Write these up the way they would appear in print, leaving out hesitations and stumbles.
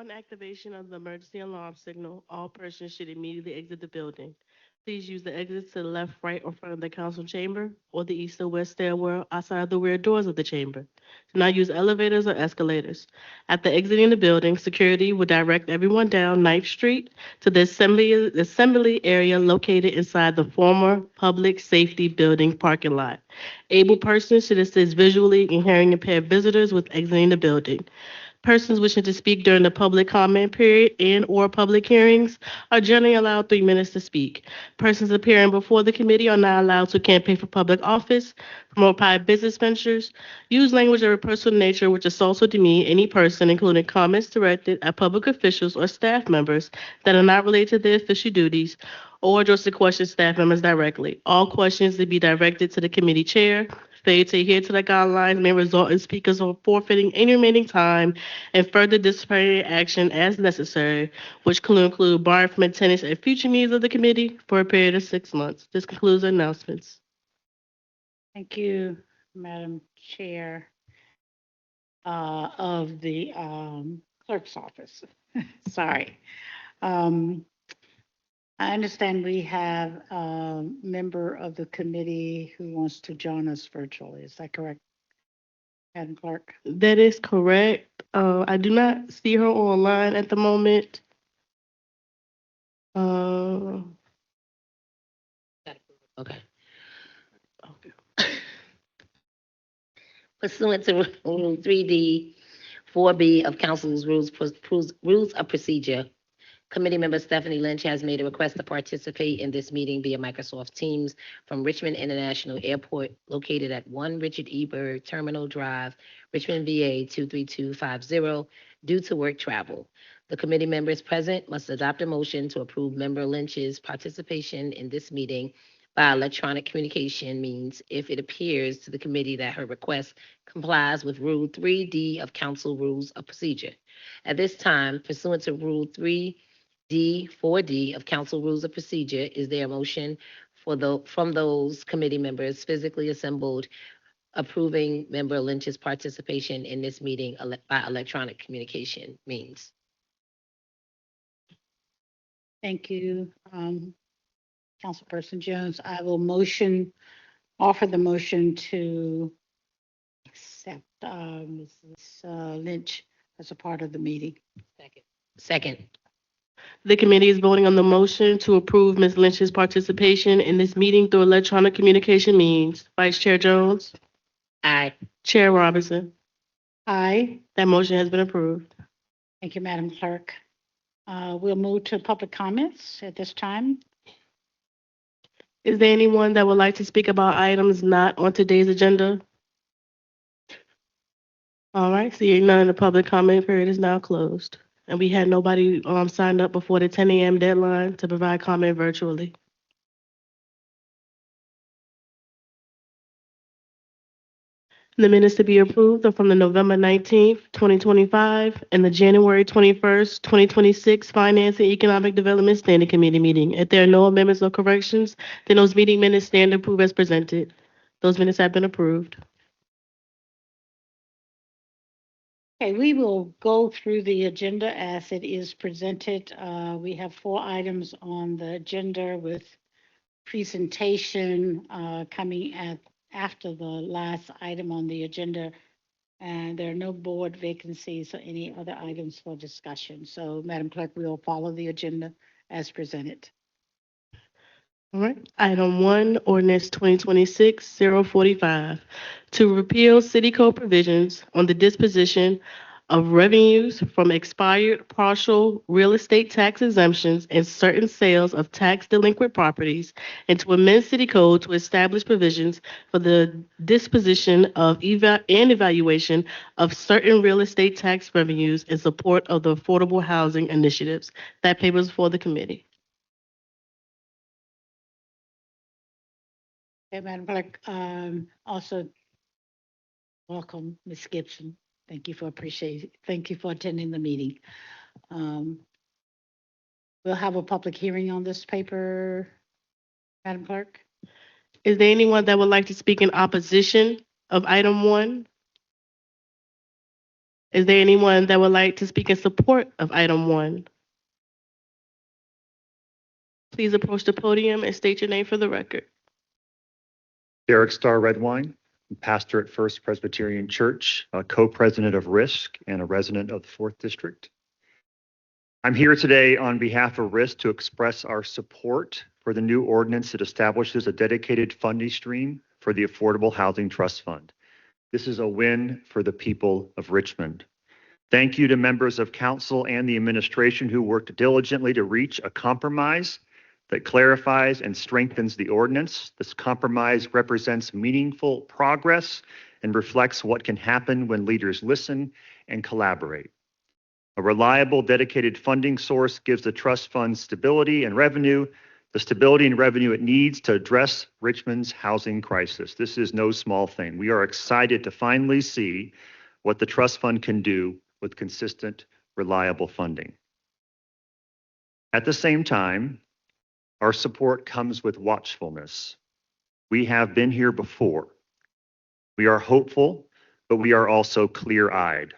Upon activation of the emergency alarm signal, all persons should immediately exit the building. Please use the exits to the left, right, or front of the council chamber or the east or west stairwell outside of the rear doors of the chamber. Do not use elevators or escalators. After exiting the building, security will direct everyone down Ninth Street to the assembly area located inside the former public safety building parking lot. Able persons should assist visually in hearing impaired visitors with exiting the building. Persons wishing to speak during the public comment period and/or public hearings are generally allowed 3 minutes to speak. Persons appearing before the committee are not allowed to campaign for public office, promote private business ventures, use language of a personal nature which assaults or demeans any person, including comments directed at public officials or staff members that are not related to their official duties, or address the question staff members directly. All questions to be directed to the committee chair. Failure to adhere to the guidelines may result in speakers forfeiting any remaining time and further disciplinary action as necessary, which could include barring from attendance at future meetings of the committee for a period of 6 months. This concludes the announcements. Thank you, Madam Chair of the clerk's office. Sorry. Um, I understand we have a member of the committee who wants to join us virtually. Is that correct, Madam Clerk? That is correct. I do not see her online at the moment. Uh, Okay. Pursuant to Rule 3D, 4B of Council's Rules of Procedure, Committee member Stephanie Lynch has made a request to participate in this meeting via Microsoft Teams from Richmond International Airport, located at 1 Richard E. Byrd Terminal Drive, Richmond, VA 23250, due to work travel. The committee members present must adopt a motion to approve Member Lynch's participation in this meeting by electronic communication means if it appears to the committee that her request complies with Rule 3D of Council Rules of Procedure. At this time, pursuant to Rule 3D 4D of Council Rules of Procedure, is there a motion from those committee members physically assembled approving Member Lynch's participation in this meeting by electronic communication means? Thank you, Councilperson Jones. I will offer the motion to accept Mrs. Lynch as a part of the meeting. Second. the committee is voting on the motion to approve Ms. Lynch's participation in this meeting through electronic communication means. Vice Chair Jones, Aye. Chair Robinson. Aye. That motion has been approved. Thank you, Madam Clerk. We'll move to public comments at this time. Is there anyone that would like to speak about items not on today's agenda? All right, seeing none, the public comment period is now closed. And we had nobody signed up before the 10 a.m. deadline to provide comment virtually. The minutes to be approved are from the November 19th, 2025, and the January 21st, 2026 Finance and Economic Development Standing Committee meeting. If there are no amendments or corrections, then those meeting minutes stand approved as presented. Those minutes have been approved. Okay, we will go through the agenda as it is presented. We have 4 items on the agenda with presentation coming after the last item on the agenda. And there are no board vacancies or any other items for discussion. So, Madam Clerk, we will follow the agenda as presented. All right. Item 1, Ordinance 2026-045, to repeal city code provisions on the disposition of revenues from expired partial real estate tax exemptions and certain sales of tax delinquent properties, and to amend city code to establish provisions for the disposition of and evaluation of certain real estate tax revenues in support of the affordable housing initiatives. That paper is for the committee. Okay, Madam Clerk, also welcome, Ms. Gibson. Thank you for attending the meeting. We'll have a public hearing on this paper, Madam Clerk. Is there anyone that would like to speak in opposition of item 1? Is there anyone that would like to speak in support of item 1? Please approach the podium and state your name for the record. Derek Starr Redwine, pastor at First Presbyterian Church, a co-president of RISC and a resident of the 4th District. I'm here today on behalf of RISC to express our support for the new ordinance that establishes a dedicated funding stream for the Affordable Housing Trust Fund. This is a win for the people of Richmond. Thank you to members of council and the administration who worked diligently to reach a compromise that clarifies and strengthens the ordinance. This compromise represents meaningful progress and reflects what can happen when leaders listen and collaborate. A reliable, dedicated funding source gives the trust fund stability and revenue, the stability and revenue it needs to address Richmond's housing crisis. This is no small thing. We are excited to finally see what the trust fund can do with consistent, reliable funding. At the same time, our support comes with watchfulness. We have been here before. We are hopeful, but we are also clear-eyed.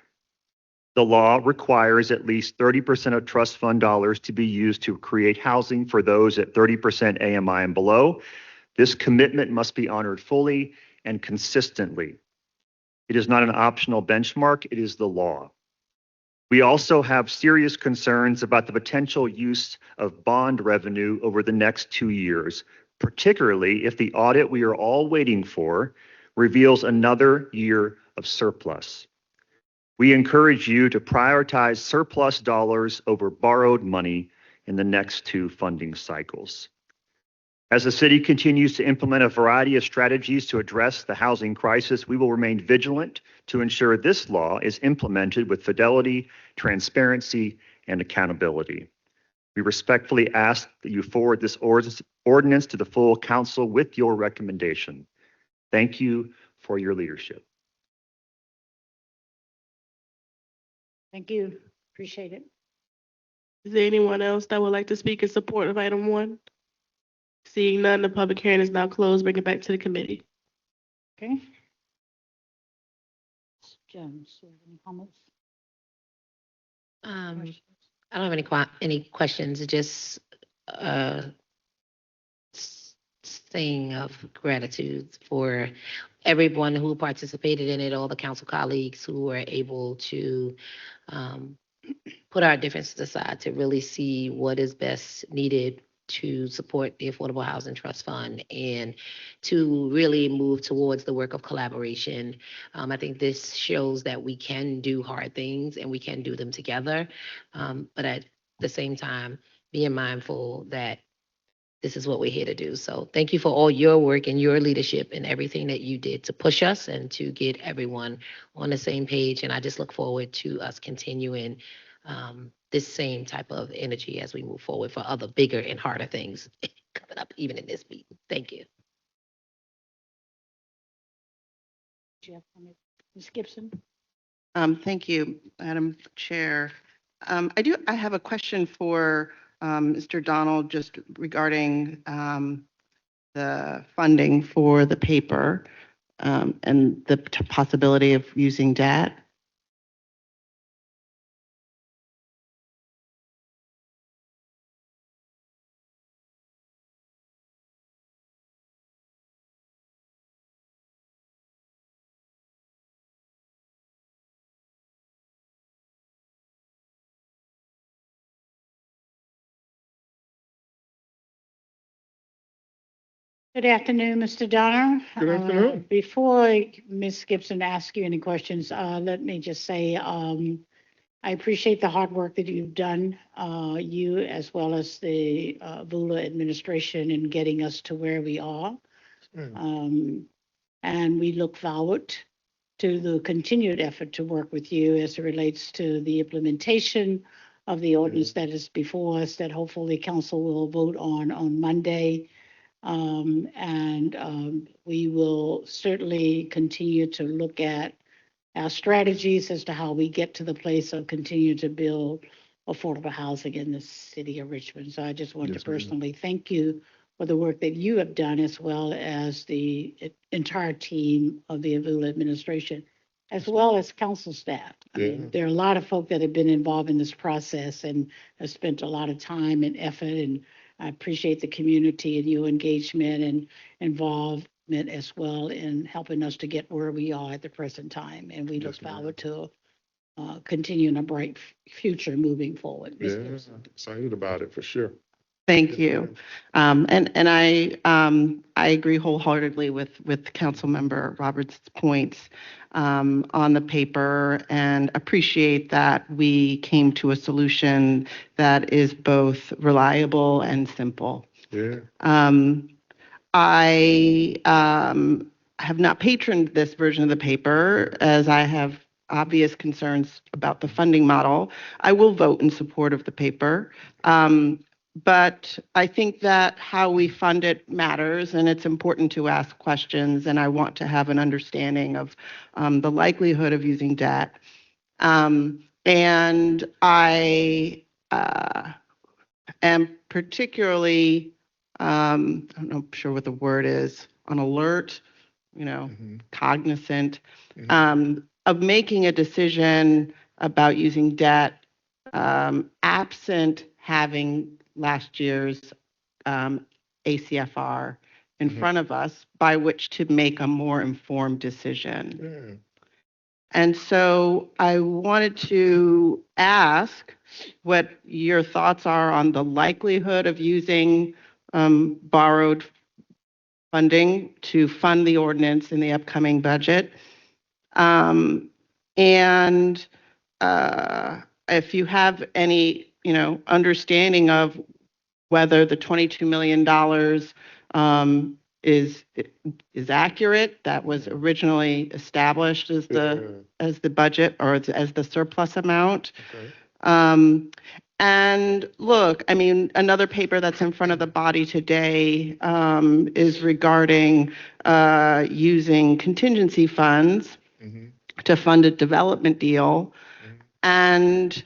The law requires at least 30% of trust fund dollars to be used to create housing for those at 30% AMI and below. This commitment must be honored fully and consistently. It is not an optional benchmark, it is the law. We also have serious concerns about the potential use of bond revenue over the next 2 years, particularly if the audit we are all waiting for reveals another year of surplus. We encourage you to prioritize surplus dollars over borrowed money in the next 2 funding cycles. As the city continues to implement a variety of strategies to address the housing crisis, we will remain vigilant to ensure this law is implemented with fidelity, transparency, and accountability. We respectfully ask that you forward this ordinance to the full council with your recommendation. Thank you for your leadership. Thank you. Appreciate it. Is there anyone else that would like to speak in support of item 1? Seeing none, the public hearing is now closed. Bring it back to the committee. Okay. Jones, do you have any comments? Questions? I don't have any questions, just saying of gratitude for everyone who participated in it, all the council colleagues who were able to put our differences aside to really see what is best needed to support the Affordable Housing Trust Fund and to really move towards the work of collaboration. I think this shows that we can do hard things and we can do them together, but at the same time, being mindful that this is what we're here to do. So thank you for all your work and your leadership and everything that you did to push us and to get everyone on the same page. And I just look forward to us continuing this same type of energy as we move forward for other bigger and harder things coming up, even in this meeting. Thank you. Jeff, Ms. Gibson? Thank you, Madam Chair. I have a question for Mr. Donald just regarding the funding for the paper and the possibility of using debt. Good afternoon, Mr. Donner. Good afternoon. Before Ms. Gibson asks you any questions, let me just say I appreciate the hard work that you've done, you as well as the VULA administration in getting us to where we are. And we look forward to the continued effort to work with you as it relates to the implementation of the ordinance that is before us that hopefully council will vote on Monday. We will certainly continue to look at our strategies as to how we get to the place of continue to build affordable housing in the city of Richmond. So I just want to personally thank you for the work that you have done, as well as the entire team of the VULA administration, as well as council staff. I mean, there are a lot of folk that have been involved in this process and have spent a lot of time and effort, and I appreciate the community and your engagement and involvement as well in helping us to get where we are at the present time. And we look Yes, ma'am. forward to continuing a bright future moving forward. Ms. Yeah, Gibson. excited about it for sure. Thank Yes, you. ma'am. And I agree wholeheartedly with Councilmember Roberts' points on the paper, and appreciate that we came to a solution that is both reliable and simple. Yeah. I have not patroned this version of the paper, as I have obvious concerns about the funding model. I will vote in support of the paper. But I think that how we fund it matters, and it's important to ask questions, and I want to have an understanding of the likelihood of using debt. And I am particularly, I'm not sure what the word is, on alert, Mhm. cognizant Mhm. of making a decision about using debt absent having last year's ACFR in Mhm. front of us by which to make a more informed decision. Yeah. And so I wanted to ask what your thoughts are on the likelihood of using borrowed funding to fund the ordinance in the upcoming budget. And if you have any, understanding of whether the $22 million is accurate, that was originally established as the budget or as the surplus amount. Okay. And look, I mean, another paper that's in front of the body today is regarding using contingency funds Mhm. to fund a development deal. Mhm. And,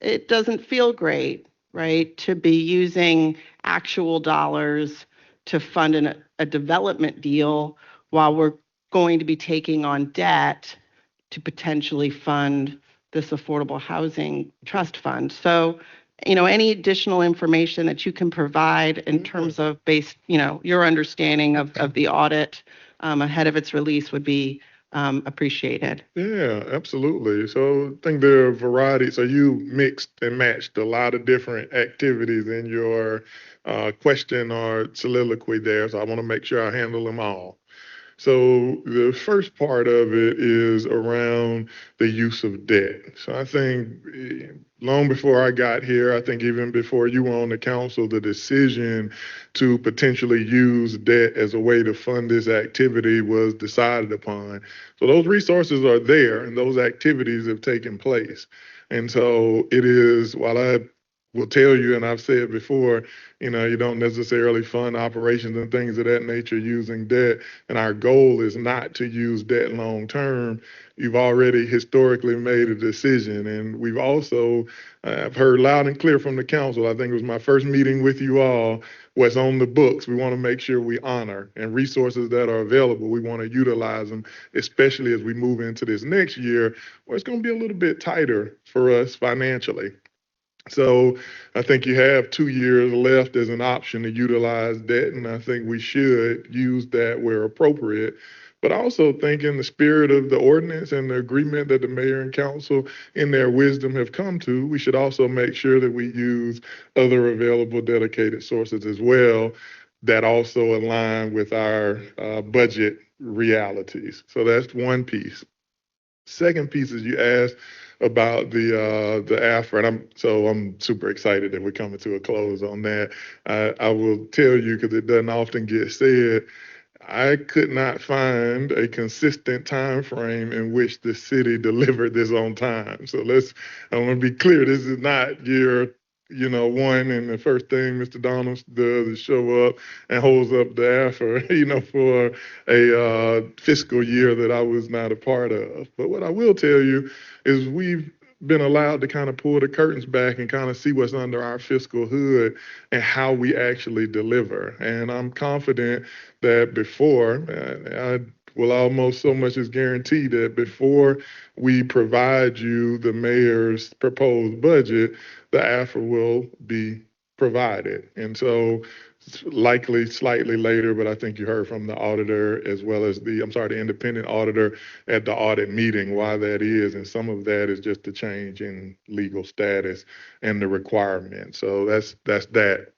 it doesn't feel great, right, to be using actual dollars to fund a development deal while we're going to be taking on debt to potentially fund this affordable housing trust fund. So, any additional information that you can provide in terms of your understanding of the audit ahead of its release would be appreciated. Yeah, absolutely. So I think there are variety. So you mixed and matched a lot of different activities in your question or soliloquy there. So I want to make sure I handle them all. So the first part of it is around the use of debt. So I think long before I got here, I think even before you were on the council, the decision to potentially use debt as a way to fund this activity was decided upon. So those resources are there and those activities have taken place. And so it is, while I will tell you, and I've said before, you don't necessarily fund operations and things of that nature using debt. And our goal is not to use debt long term. You've already historically made a decision. And we've also, I've heard loud and clear from the council. I think it was my first meeting with you all. What's on the books, we want to make sure we honor, and resources that are available, we want to utilize them, especially as we move into this next year where it's going to be a little bit tighter for us financially. So I think you have 2 years left as an option to utilize debt, and I think we should use that where appropriate. But I also think in the spirit of the ordinance and the agreement that the mayor and council in their wisdom have come to, we should also make sure that we use other available dedicated sources as well that also align with our budget realities. So that's one piece. Second piece is you asked about the AFRA, and I'm super excited that we're coming to a close on that. I will tell you, because it doesn't often get said, I could not find a consistent time frame in which the city delivered this on time. So I want to be clear, this is not year one, and the first thing Mr. Donald does is show up and holds up the AFRA, for a fiscal year that I was not a part of. But what I will tell you is we've been allowed to kind of pull the curtains back and kind of see what's under our fiscal hood and how we actually deliver. And I'm confident that before, will almost so much as guarantee that before we provide you the mayor's proposed budget, the AFRA will be provided. And so it's likely slightly later, but I think you heard from the auditor as well as the independent auditor at the audit meeting why that is. And some of that is just the change in legal status and the requirement. So that's that.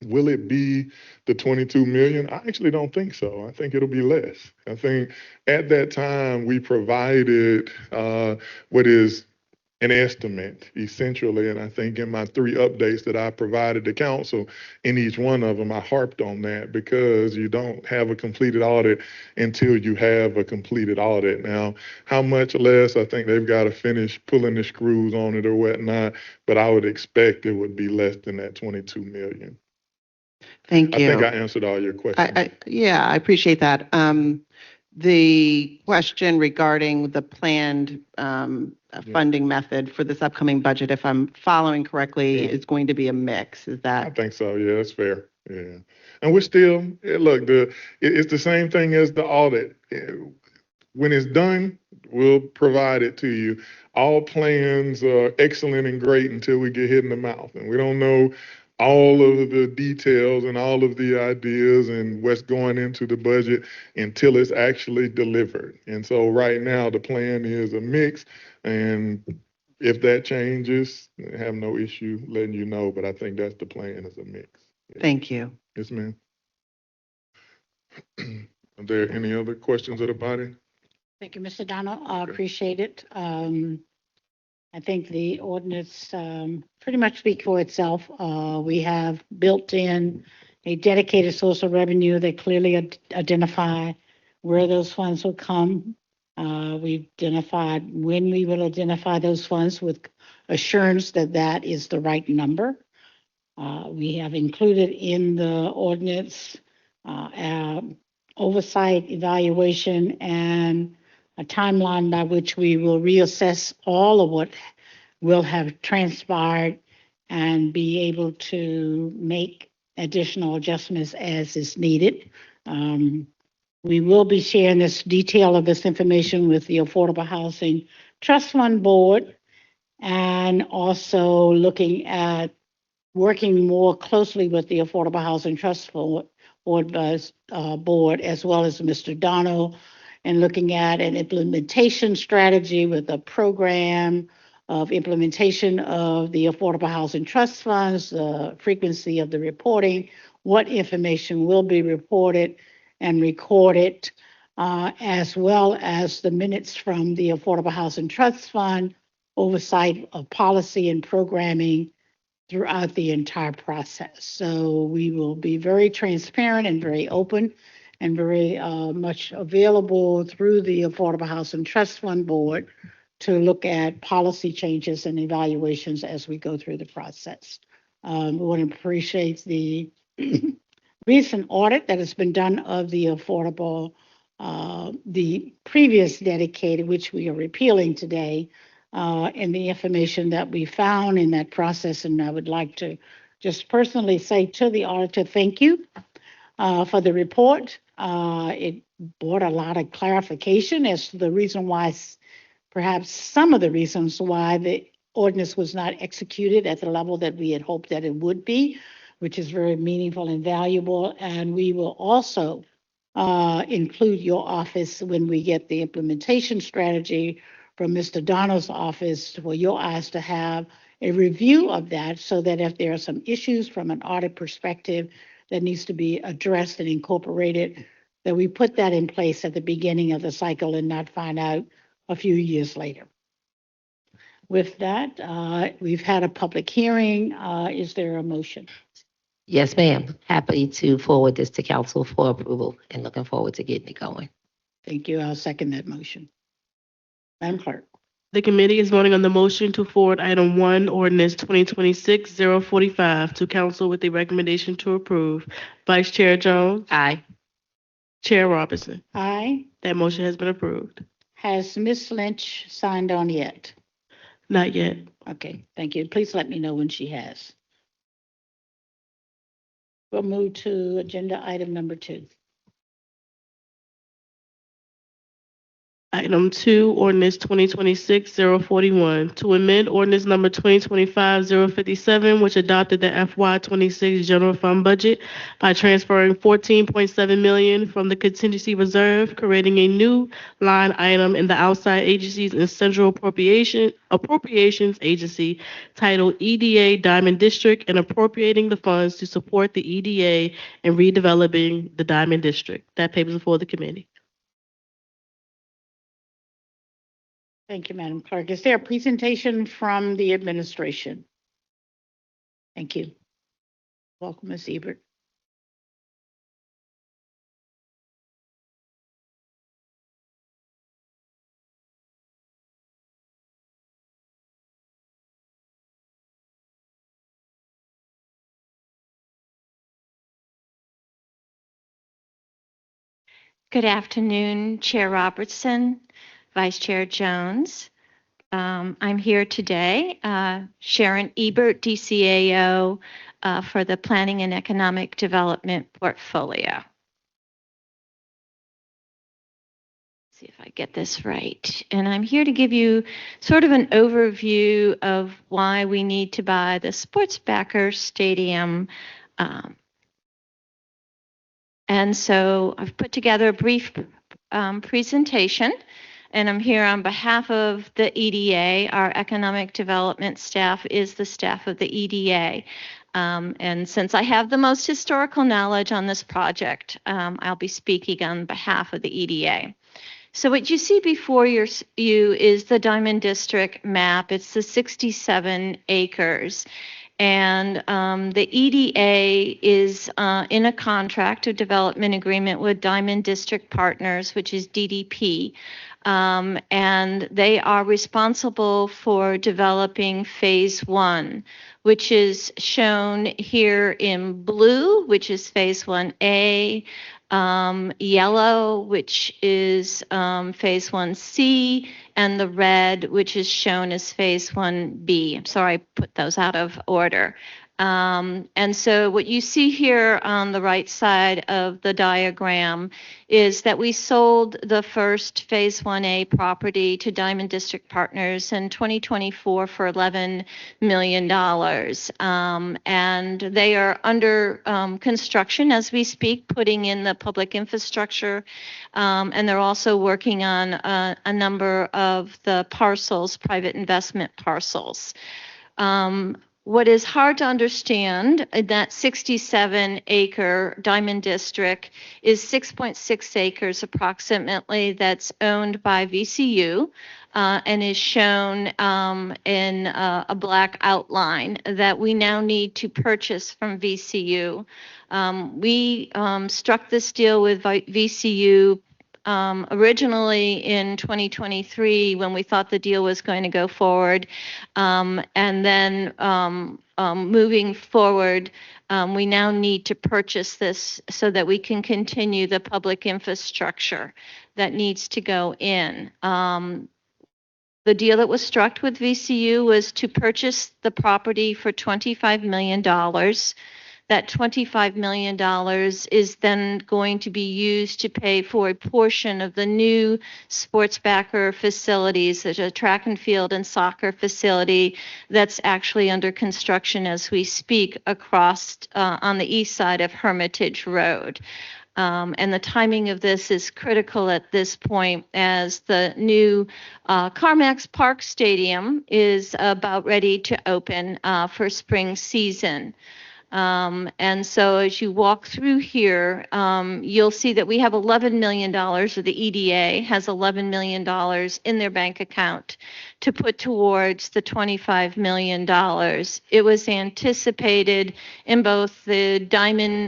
Will it be the 22 million? I actually don't think so. I think it'll be less. I think at that time we provided what is an estimate essentially. And I think in my 3 updates that I provided to council, in each one of them, I harped on that because you don't have a completed audit until you have a completed audit. Now, how much less? I think they've got to finish pulling the screws on it or whatnot, but I would expect it would be less than that 22 million. Thank I think I you. answered all your questions. Yeah, I appreciate that. The question regarding the planned funding method for this upcoming budget, if I'm following correctly, Yeah. is going to be a mix. Is I that? think so. Yeah, that's fair. Yeah. And we're still, look, it's the same thing as the audit. When it's done, we'll provide it to you. All plans are excellent and great until we get hit in the mouth. And we don't know all of the details and all of the ideas and what's going into the budget until it's actually delivered. And so right now the plan is a mix, and if that changes, I have no issue letting you know, but I think that's the plan, is a mix. Yeah. Thank you. Yes, ma'am. Are there any other questions of the body? Thank you, Mr. Donald. I appreciate it. I think the ordinance pretty much speaks for itself. We have built in a dedicated source of revenue that clearly identify where those funds will come. We've identified when we will identify those funds with assurance that that is the right number. We have included in the ordinance oversight, evaluation, and a timeline by which we will reassess all of what will have transpired and be able to make additional adjustments as is needed. We will be sharing this detail of this information with the Affordable Housing Trust Fund Board, and also looking at working more closely with the Affordable Housing Trust Board, as well as Mr. Donald, and looking at an implementation strategy with a program of implementation of the Affordable Housing Trust Funds, the frequency of the reporting, what information will be reported and recorded, as well as the minutes from the Affordable Housing Trust Fund, oversight of policy and programming throughout the entire process. So we will be very transparent and very open and very much available through the Affordable Housing Trust Fund Board to look at policy changes and evaluations as we go through the process. We want to appreciate the recent audit that has been done of the affordable, the previous dedicated, which we are repealing today, and the information that we found in that process. And I would like to just personally say to the auditor, thank you for the report. It brought a lot of clarification as to the reason why, perhaps some of the reasons why the ordinance was not executed at the level that we had hoped that it would be, which is very meaningful and valuable. And we will also include your office when we get the implementation strategy from Mr. Donald's office for your eyes to have a review of that, so that if there are some issues from an audit perspective that needs to be addressed and incorporated, that we put that in place at the beginning of the cycle and not find out a few years later. With that, we've had a public hearing. Is there a motion? Yes, ma'am. Happy to forward this to council for approval and looking forward to getting it going. Thank you. I'll second that motion. Madam Clerk. The committee is voting on the motion to forward item 1, ordinance 2026-045 to council with the recommendation to approve. Vice Chair Jones, Aye. Chair Robinson. Aye. That motion has been approved. Has Ms. Lynch signed on yet? Not yet. Okay, thank you. Please let me know when she has. We'll move to agenda item number 2. Item 2, ordinance 2026-041, to amend ordinance number 2025-057, which adopted the FY26 general fund budget by transferring $14.7 million from the contingency reserve, creating a new line item in the outside agencies and central appropriations agency titled EDA Diamond District, and appropriating the funds to support the EDA and redeveloping the Diamond District. That paper is before the committee. Thank you, Madam Clerk. Is there a presentation from the administration? Thank you. Welcome, Ms. Ebert. Good afternoon, Chair Robertson, Vice Chair Jones. I'm here today, Sharon Ebert, DCAO, for the Planning and Economic Development Portfolio. See if I get this right. And I'm here to give you sort of an overview of why we need to buy the Sportsbacker Stadium. And so I've put together a brief presentation, and I'm here on behalf of the EDA. Our economic development staff is the staff of the EDA. And since I have the most historical knowledge on this project, I'll be speaking on behalf of the EDA. So what you see before you is the Diamond District map. It's the 67 acres. And the EDA is in a contract, a development agreement with Diamond District Partners, which is DDP. And they are responsible for developing phase 1, which is shown here in blue, which is phase 1A, yellow, which is phase 1C, and the red, which is shown as phase 1B. I'm sorry, I put those out of order. And so what you see here on the right side of the diagram is that we sold the first phase 1A property to Diamond District Partners in 2024 for $11 million. And they are under construction as we speak, putting in the public infrastructure. And they're also working on a number of the parcels, private investment parcels. What is hard to understand, that 67-acre Diamond District is 6.6 acres approximately that's owned by VCU and is shown in a black outline that we now need to purchase from VCU. We struck this deal with VCU originally in 2023 when we thought the deal was going to go forward. And then moving forward, we now need to purchase this so that we can continue the public infrastructure that needs to go in. The deal that was struck with VCU was to purchase the property for $25 million. That $25 million is then going to be used to pay for a portion of the new Sportsbacker facilities. There's a track and field and soccer facility that's actually under construction as we speak across on the east side of Hermitage Road. And the timing of this is critical at this point as the new CarMax Park Stadium is about ready to open for spring season. And so as you walk through here, you'll see that we have $11 million, or the EDA has $11 million in their bank account to put towards the $25 million. It was anticipated in both the Diamond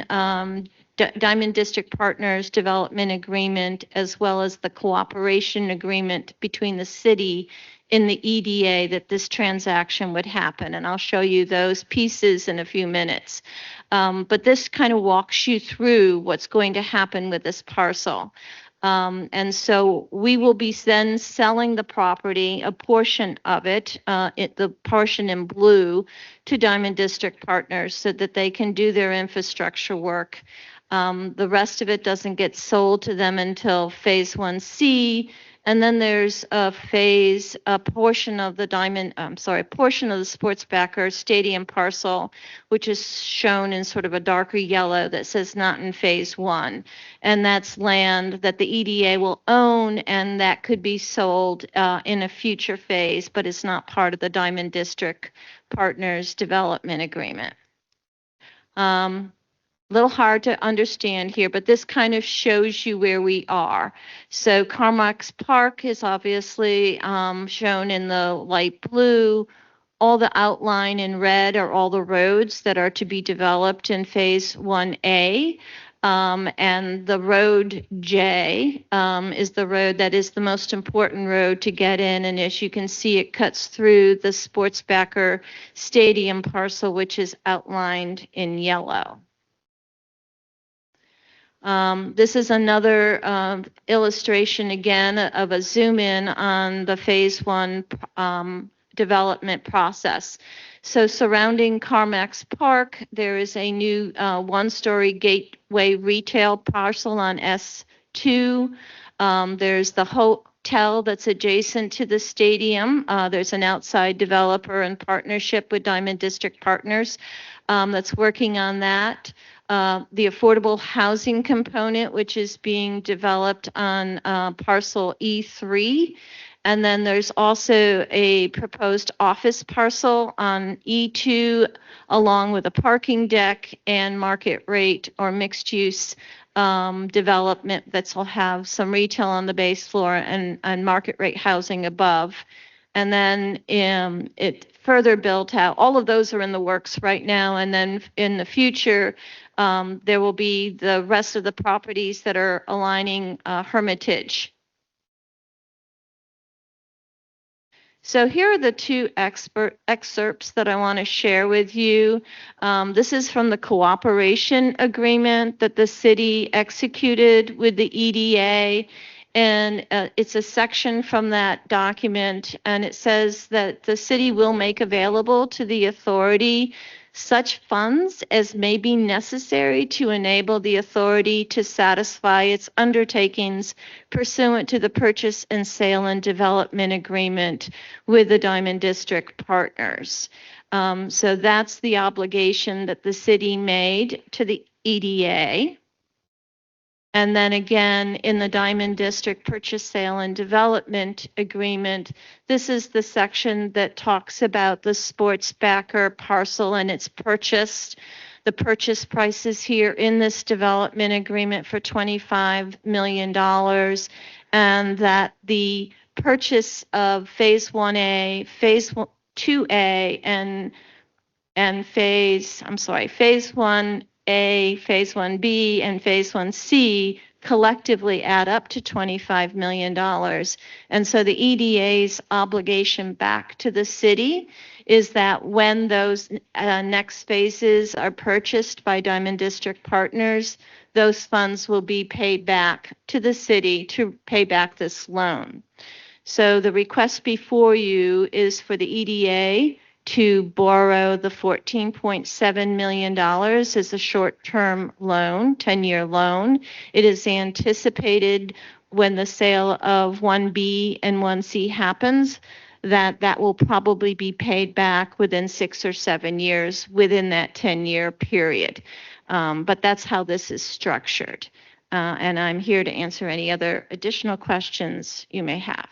District Partners Development Agreement as well as the cooperation agreement between the city in the EDA that this transaction would happen. And I'll show you those pieces in a few minutes. But this kind of walks you through what's going to happen with this parcel. And so we will be then selling the property, a portion of it, the portion in blue, to Diamond District Partners so that they can do their infrastructure work. The rest of it doesn't get sold to them until phase 1C, And then there's a portion of portion of the Sportsbacker Stadium parcel, which is shown in sort of a darker yellow that says not in phase one. And that's land that the EDA will own and that could be sold in a future phase, but it's not part of the Diamond District Partners Development Agreement. Little hard to understand here, but this kind of shows you where we are. So Carmack's Park is obviously shown in the light blue. All the outline in red are all the roads that are to be developed in phase 1A. And the road J is the road that is the most important road to get in. And as you can see, it cuts through the Sportsbacker Stadium parcel, which is outlined in yellow. This is another illustration again of a zoom in on the phase one development process. So surrounding Carmack's Park, there is a new one-story gateway retail parcel on S2. There's the hotel that's adjacent to the stadium. There's an outside developer in partnership with Diamond District Partners that's working on that. The affordable housing component, which is being developed on parcel E3. And then there's also a proposed office parcel on E2, along with a parking deck and market rate or mixed use development that'll have some retail on the base floor and market rate housing above. And then it further built out. All of those are in the works right now. And then in the future, there will be the rest of the properties that are aligning Hermitage. So here are the two excerpts that I want to share with you. This is from the cooperation agreement that the city executed with the EDA. And it's a section from that document, and it says that the city will make available to the authority such funds as may be necessary to enable the authority to satisfy its undertakings pursuant to the purchase and sale and development agreement with the Diamond District Partners. So that's the obligation that the city made to the EDA. And then again, in the Diamond District Purchase, Sale, and Development Agreement, this is the section that talks about the Sportsbacker parcel and its purchase. The purchase price is here in this development agreement for $25 million, and that the purchase of Phase 1A, Phase 2A, Phase 1A, Phase 1B, and Phase 1C collectively add up to $25 million. And so the EDA's obligation back to the city is that when those next phases are purchased by Diamond District Partners, those funds will be paid back to the city to pay back this loan. So the request before you is for the EDA to borrow the $14.7 million as a short-term loan, 10-year loan. It is anticipated when the sale of 1B and 1C happens that will probably be paid back within 6 or 7 years within that 10-year period. But that's how this is structured. And I'm here to answer any other additional questions you may have.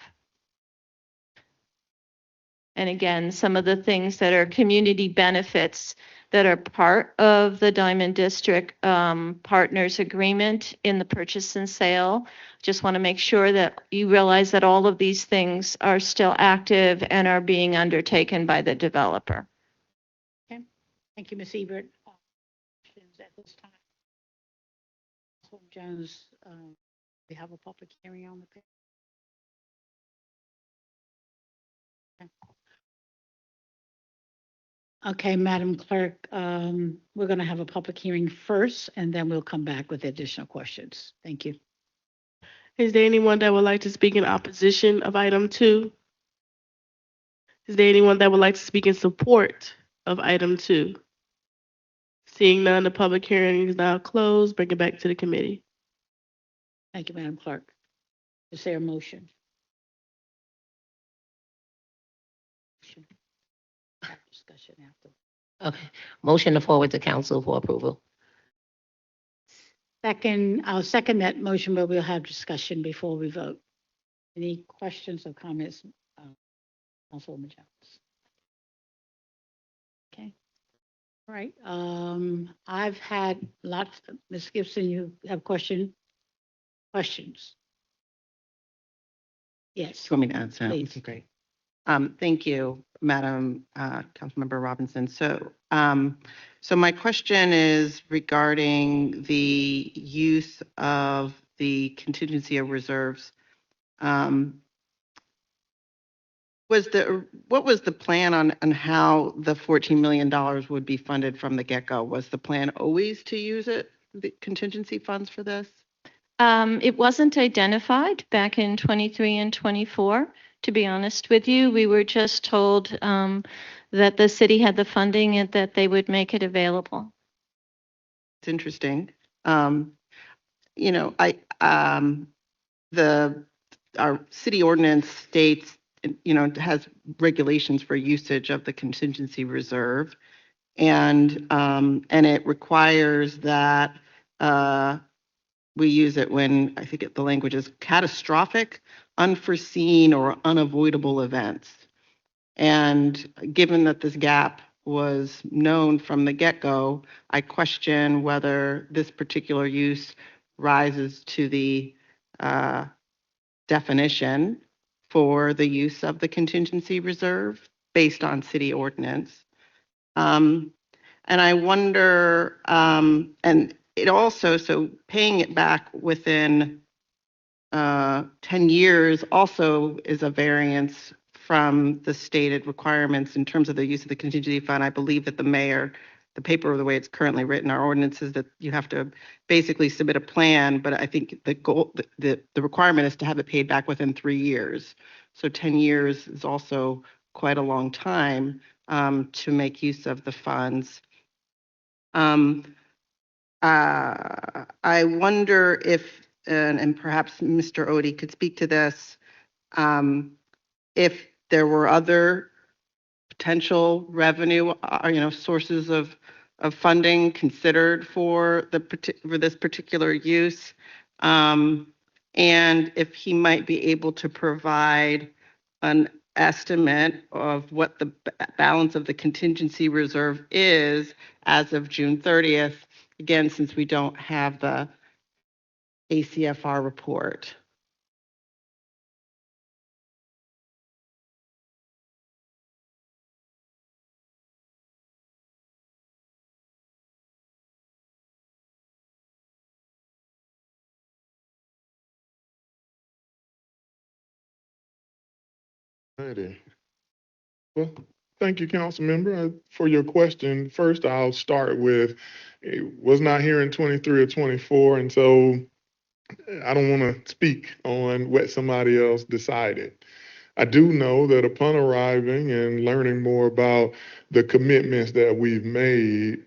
And again, some of the things that are community benefits that are part of the Diamond District Partners Agreement in the purchase and sale. Just want to make sure that you realize that all of these things are still active and are being undertaken by the developer. Okay, thank you, Ms. Ebert. Questions at this time? Councilwoman Jones, we have a public hearing on the page. Okay, Madam Clerk, we're going to have a public hearing first, and then we'll come back with additional questions. Thank you. Is there anyone that would like to speak in opposition of item 2? Is there anyone that would like to speak in support of item 2? Seeing none, the public hearing is now closed. Bring it back to the committee. Thank you, Madam Clerk. Is there a motion? discussion after. Okay. Motion to forward to council for approval. Second, I'll second that motion, but we'll have discussion before we vote. Any questions or comments, Councilwoman Jones? Okay. All right. I've had lots, Ms. Gibson, you have questions? Yes, You want me to answer? please. Okay, great. Thank you, Madam Councilmember Robinson. So my question is regarding the use of the contingency of reserves. What was the plan on how the $14 million would be funded from the get-go? Was the plan always to use the contingency funds for this? It wasn't identified back in 23 and 24, to be honest with you. We were just told that the city had the funding and that they would make it available. It's interesting. You know, our city ordinance states, you know, has regulations for usage of the contingency reserve, and it requires that we use it when, I think the language is catastrophic, unforeseen, or unavoidable events. And given that this gap was known from the get-go, I question whether this particular use rises to the definition for the use of the contingency reserve based on city ordinance. And I wonder, and it also, so paying it back within 10 years also is a variance from the stated requirements in terms of the use of the contingency fund. I believe that the paper, the way it's currently written, our ordinance is that you have to basically submit a plan, but I think the goal, the requirement is to have it paid back within 3 years. So 10 years is also quite a long time to make use of the funds. I wonder if, and perhaps Mr. Odie could speak to this, if there were other potential revenue, sources of funding considered for this particular use, and if he might be able to provide an estimate of what the balance of the contingency reserve is as of June 30th, again, since we don't have the ACFR report. Alrighty. Well, thank you, council member, for your question. First, I'll start with, it was not here in 23 or 24, and so I don't want to speak on what somebody else decided. I do know that upon arriving and learning more about the commitments that we've made,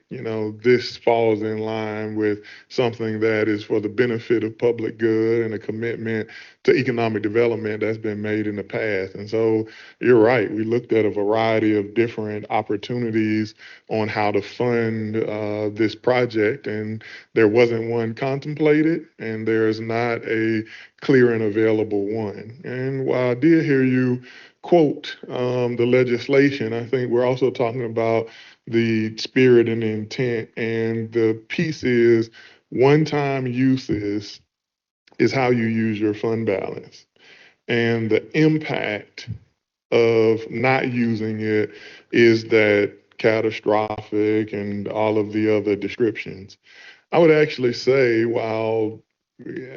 this falls in line with something that is for the benefit of public good and a commitment to economic development that's been made in the past. And so you're right. We looked at a variety of different opportunities on how to fund this project, and there wasn't one contemplated, and there's not a clear and available one. And while I did hear you quote the legislation, I think we're also talking about the spirit and the intent. And the piece is one-time uses is how you use your fund balance. And the impact of not using it is that catastrophic and all of the other descriptions. I would actually say, while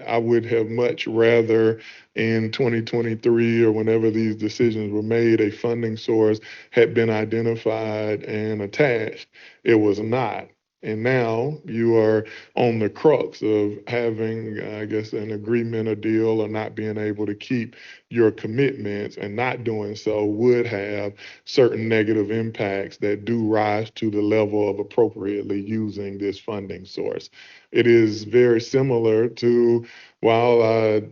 I would have much rather in 2023 or whenever these decisions were made, a funding source had been identified and attached, it was not. And now you are on the crux of having, I guess, an agreement, a deal, or not being able to keep your commitments, and not doing so would have certain negative impacts that do rise to the level of appropriately using this funding source. it is very similar to while I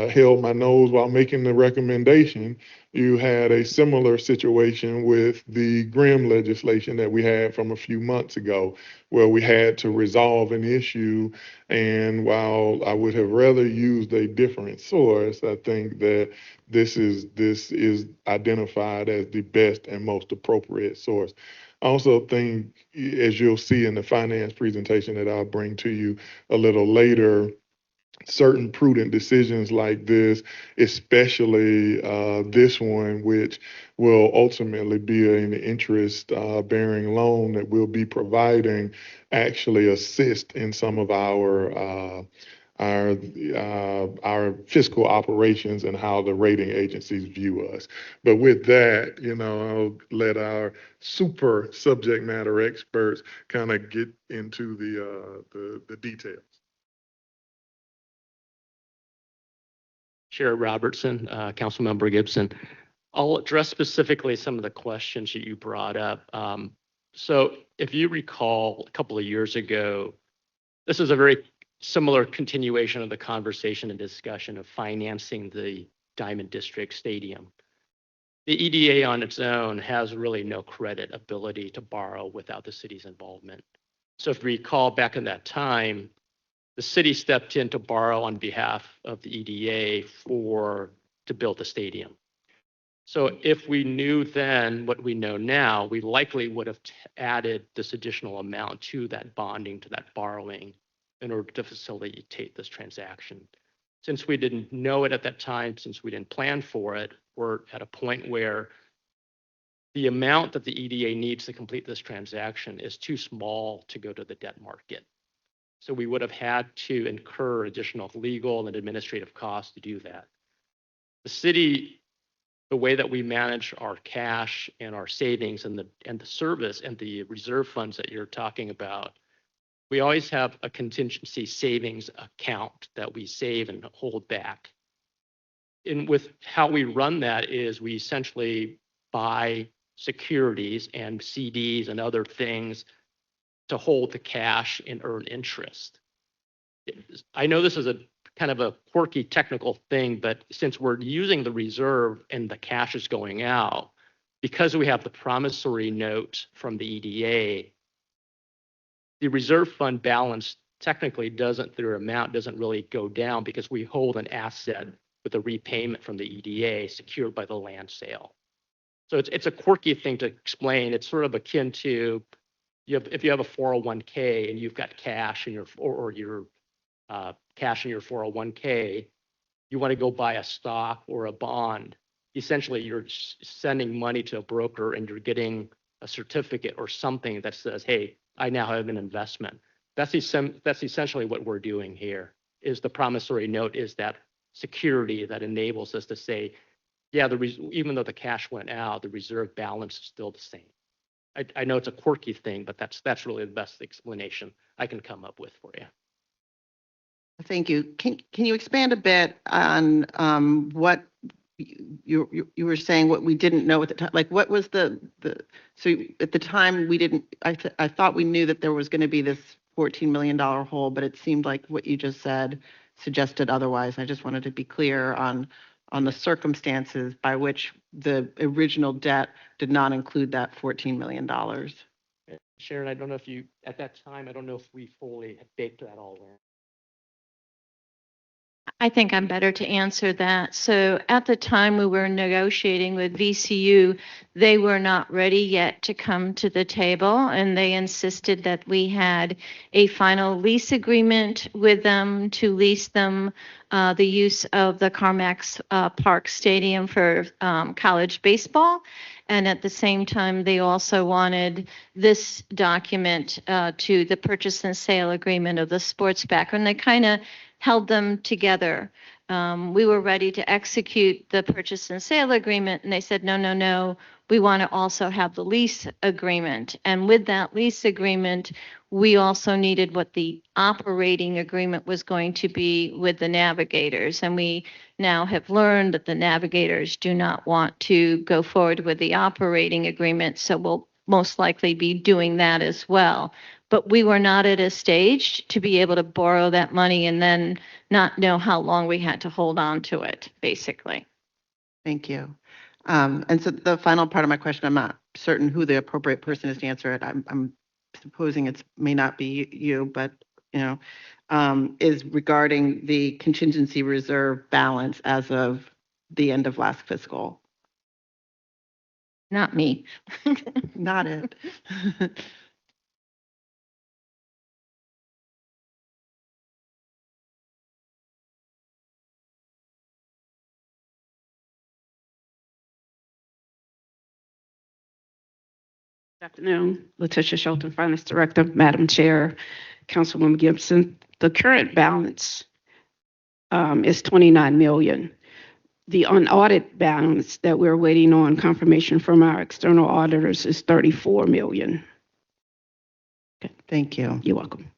held my nose while making the recommendation, you had a similar situation with the Grimm legislation that we had from a few months ago, where we had to resolve an issue. And while I would have rather used a different source, I think that this is identified as the best and most appropriate source. I also think, as you'll see in the finance presentation that I'll bring to you a little later, certain prudent decisions like this, especially this one, which will ultimately be an interest bearing loan that we'll be providing, actually assist in some of our fiscal operations and how the rating agencies view us. But with that, I'll let our super subject matter experts kind of get into the details. Chair Robertson, Councilmember Gibson. I'll address specifically some of the questions that you brought up. So if you recall, a couple of years ago, this is a very similar continuation of the conversation and discussion of financing the Diamond District Stadium. The EDA on its own has really no credit ability to borrow without the city's involvement. So if you recall back in that time, the city stepped in to borrow on behalf of the EDA to build the stadium. So if we knew then what we know now, we likely would have added this additional amount to that bonding, to that borrowing, in order to facilitate this transaction. Since we didn't know it at that time, since we didn't plan for it, we're at a point where the amount that the EDA needs to complete this transaction is too small to go to the debt market. So we would have had to incur additional legal and administrative costs to do that. The city, the way that we manage our cash and our savings and the service and the reserve funds that you're talking about, we always have a contingency savings account that we save and hold back. And with how we run that is we essentially buy securities and CDs and other things to hold the cash and earn interest. I know this is a kind of a quirky technical thing, but since we're using the reserve and the cash is going out, because we have the promissory note from the EDA, the reserve fund balance technically their amount doesn't really go down because we hold an asset with a repayment from the EDA secured by the land sale. So it's a quirky thing to explain. It's sort of akin to if you have a 401k and you've got cash in your cash in your 401k, you want to go buy a stock or a bond. Essentially, you're sending money to a broker and you're getting a certificate or something that says, "Hey, I now have an investment." That's essentially what we're doing here. Is the promissory note is that security that enables us to say, "Yeah, even though the cash went out, the reserve balance is still the same." I know it's a quirky thing, but that's really the best explanation I can come up with for you. Thank you. Can you expand a bit on what you were saying, what we didn't know at the time? Like, what was so at the time we didn't, I thought we knew that there was going to be this $14 million hole, but it seemed like what you just said suggested otherwise. I just wanted to be clear on the circumstances by which the original debt did not include that $14 million. Sharon, I don't know if you, at that time, I don't know if we fully had baked that all in. I think I'm better to answer that. So at the time we were negotiating with VCU, they were not ready yet to come to the table, and they insisted that we had a final lease agreement with them to lease them the use of the Carmax Park Stadium for college baseball. And at the same time, they also wanted this document to the purchase and sale agreement of the sports back. And they kind of held them together. We were ready to execute the purchase and sale agreement, and they said, no, we want to also have the lease agreement. And with that lease agreement, we also needed what the operating agreement was going to be with the Navigators. And we now have learned that the Navigators do not want to go forward with the operating agreement, so we'll most likely be doing that as well. but we were not at a stage to be able to borrow that money and then not know how long we had to hold on to it, basically. Thank you. And so the final part of my question, I'm not certain who the appropriate person is to answer it. I'm supposing it may not be you, but, you know, is regarding the contingency reserve balance as of the end of last fiscal. Not me. Not it. Good afternoon, Letitia Shelton, Finance Director, Madam Chair, Councilwoman Gibson. The current balance is 29 million. The unaudited balance that we're waiting on confirmation from our external auditors is 34 million. Okay, Thank you. you're welcome.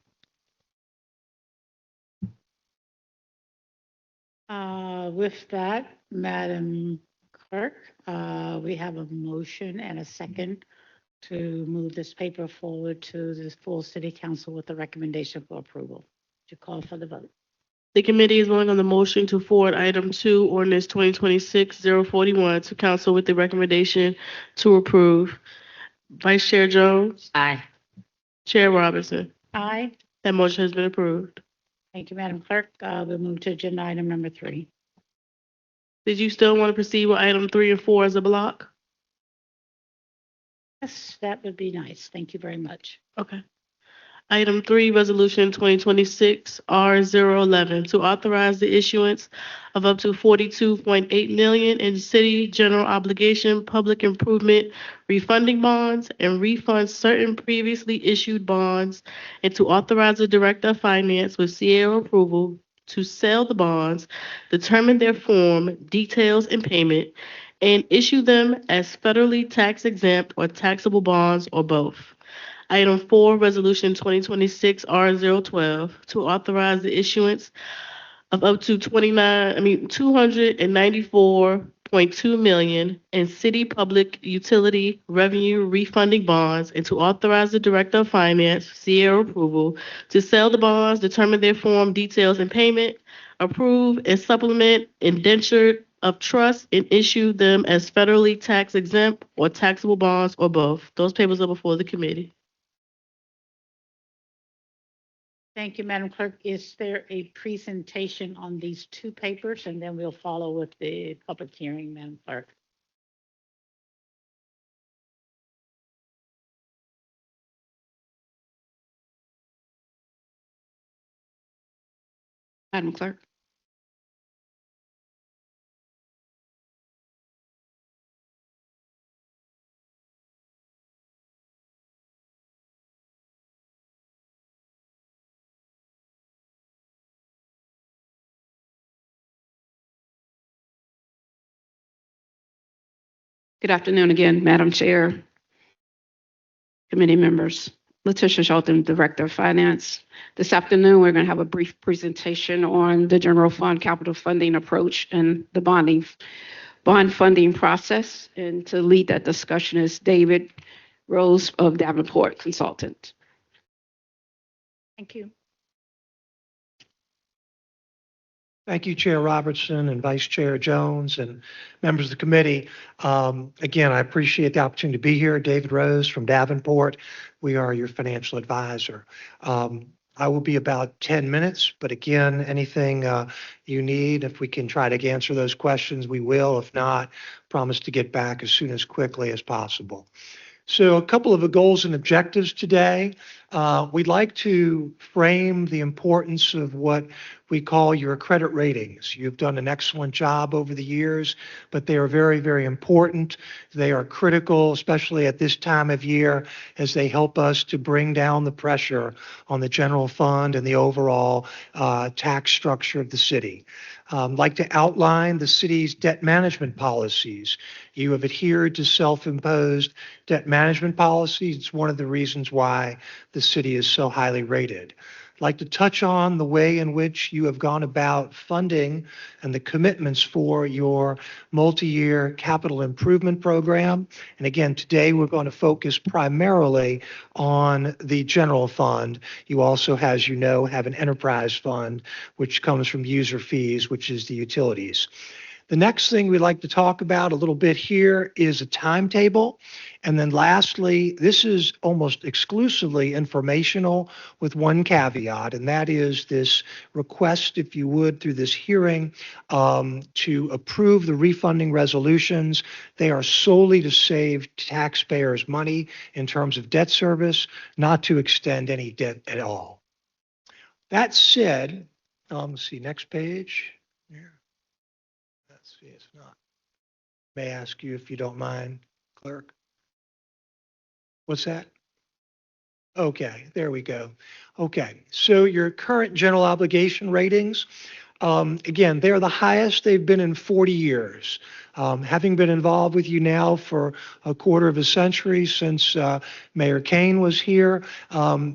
With that, Madam Clerk, we have a motion and a second to move this paper forward to the full city council with the recommendation for approval. Would you call for the vote? The committee is voting on the motion to forward item 2, ordinance 2026-041 to council with the recommendation to approve. Vice Chair Jones, Aye. Chair Robinson. Aye. That motion has been approved. Thank you, Madam Clerk. We'll move to agenda item number 3. Did you still want to proceed with item 3 and 4 as a block? Yes, that would be nice. Thank you very much. Okay. Item 3, Resolution 2026-R011, to authorize the issuance of up to $42.8 million in city general obligation public improvement refunding bonds and refund certain previously issued bonds, and to authorize the Director of Finance with CEO approval to sell the bonds, determine their form, details, and payment, and issue them as federally tax exempt or taxable bonds or both. Item 4, Resolution 2026-R012, to authorize the issuance of up to $294.2 million in city public utility revenue refunding bonds, and to authorize the Director of Finance, CEO approval, to sell the bonds, determine their form, details, and payment, approve and supplement indenture of trust, and issue them as federally tax exempt or taxable bonds or both. Those papers are before the committee. Thank you, Madam Clerk. Is there a presentation on these two papers? And then we'll follow with the public hearing, Madam Clerk. Madam Clerk. Good afternoon again, Madam Chair, committee members. Letitia Shelton, Director of Finance. This afternoon, we're going to have a brief presentation on the general fund capital funding approach and the bond funding process. And to lead that discussion is David Rose of Davenport Consultant. Thank you. Thank you, Chair Robertson and Vice Chair Jones and members of the committee. Again, I appreciate the opportunity to be here. David Rose from Davenport. We are your financial advisor. I will be about 10 minutes, but again, anything you need, if we can try to answer those questions, we will. If not, promise to get back as soon as quickly as possible. So a couple of the goals and objectives today. We'd like to frame the importance of what we call your credit ratings. You've done an excellent job over the years, but they are very, very important. They are critical, especially at this time of year, as they help us to bring down the pressure on the general fund and the overall tax structure of the city. I'd like to outline the city's debt management policies. You have adhered to self-imposed debt management policies. It's one of the reasons why the city is so highly rated. I'd I'd like to touch on the way in which you have gone about funding and the commitments for your multi-year capital improvement program. And again, today we're going to focus primarily on the general fund. You also, as you know, have an enterprise fund, which comes from user fees, which is the utilities. The next thing we'd like to talk about a little bit here is a timetable. And then lastly, this is almost exclusively informational with one caveat, and that is this request, if you would, through this hearing to approve the refunding resolutions. They are solely to save taxpayers money in terms of debt service, not to extend any debt at all. That said, let's see, next page. Here. Let's see, it's not. May I ask you if you don't mind, clerk? What's that? Okay, there we go. Okay, so your current general obligation ratings, again, they're the highest they've been in 40 years. Having been involved with you now for a quarter of a century since Mayor Kane was here,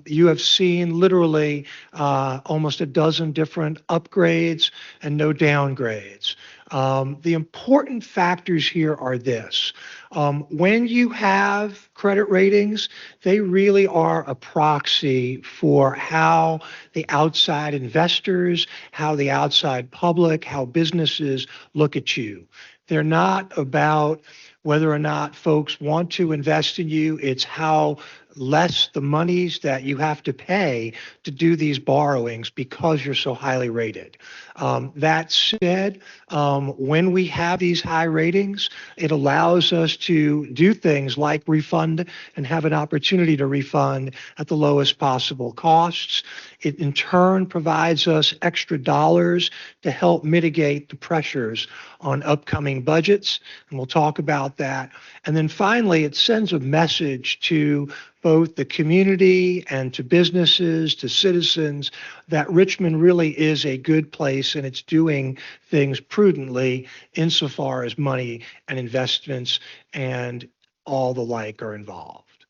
you have seen literally almost a dozen different upgrades and no downgrades. The important factors here are this. When you have credit ratings, they really are a proxy for how the outside investors, how the outside public, how businesses look at you. They're not about whether or not folks want to invest in you. It's how less the monies that you have to pay to do these borrowings because you're so highly rated. That said, when we have these high ratings, it allows us to do things like refund and have an opportunity to refund at the lowest possible costs. It in turn provides us extra dollars to help mitigate the pressures on upcoming budgets, and we'll talk about that. And then finally, it sends a message to both the community and to businesses, to citizens, that Richmond really is a good place and it's doing things prudently insofar as money and investments and all the like are involved.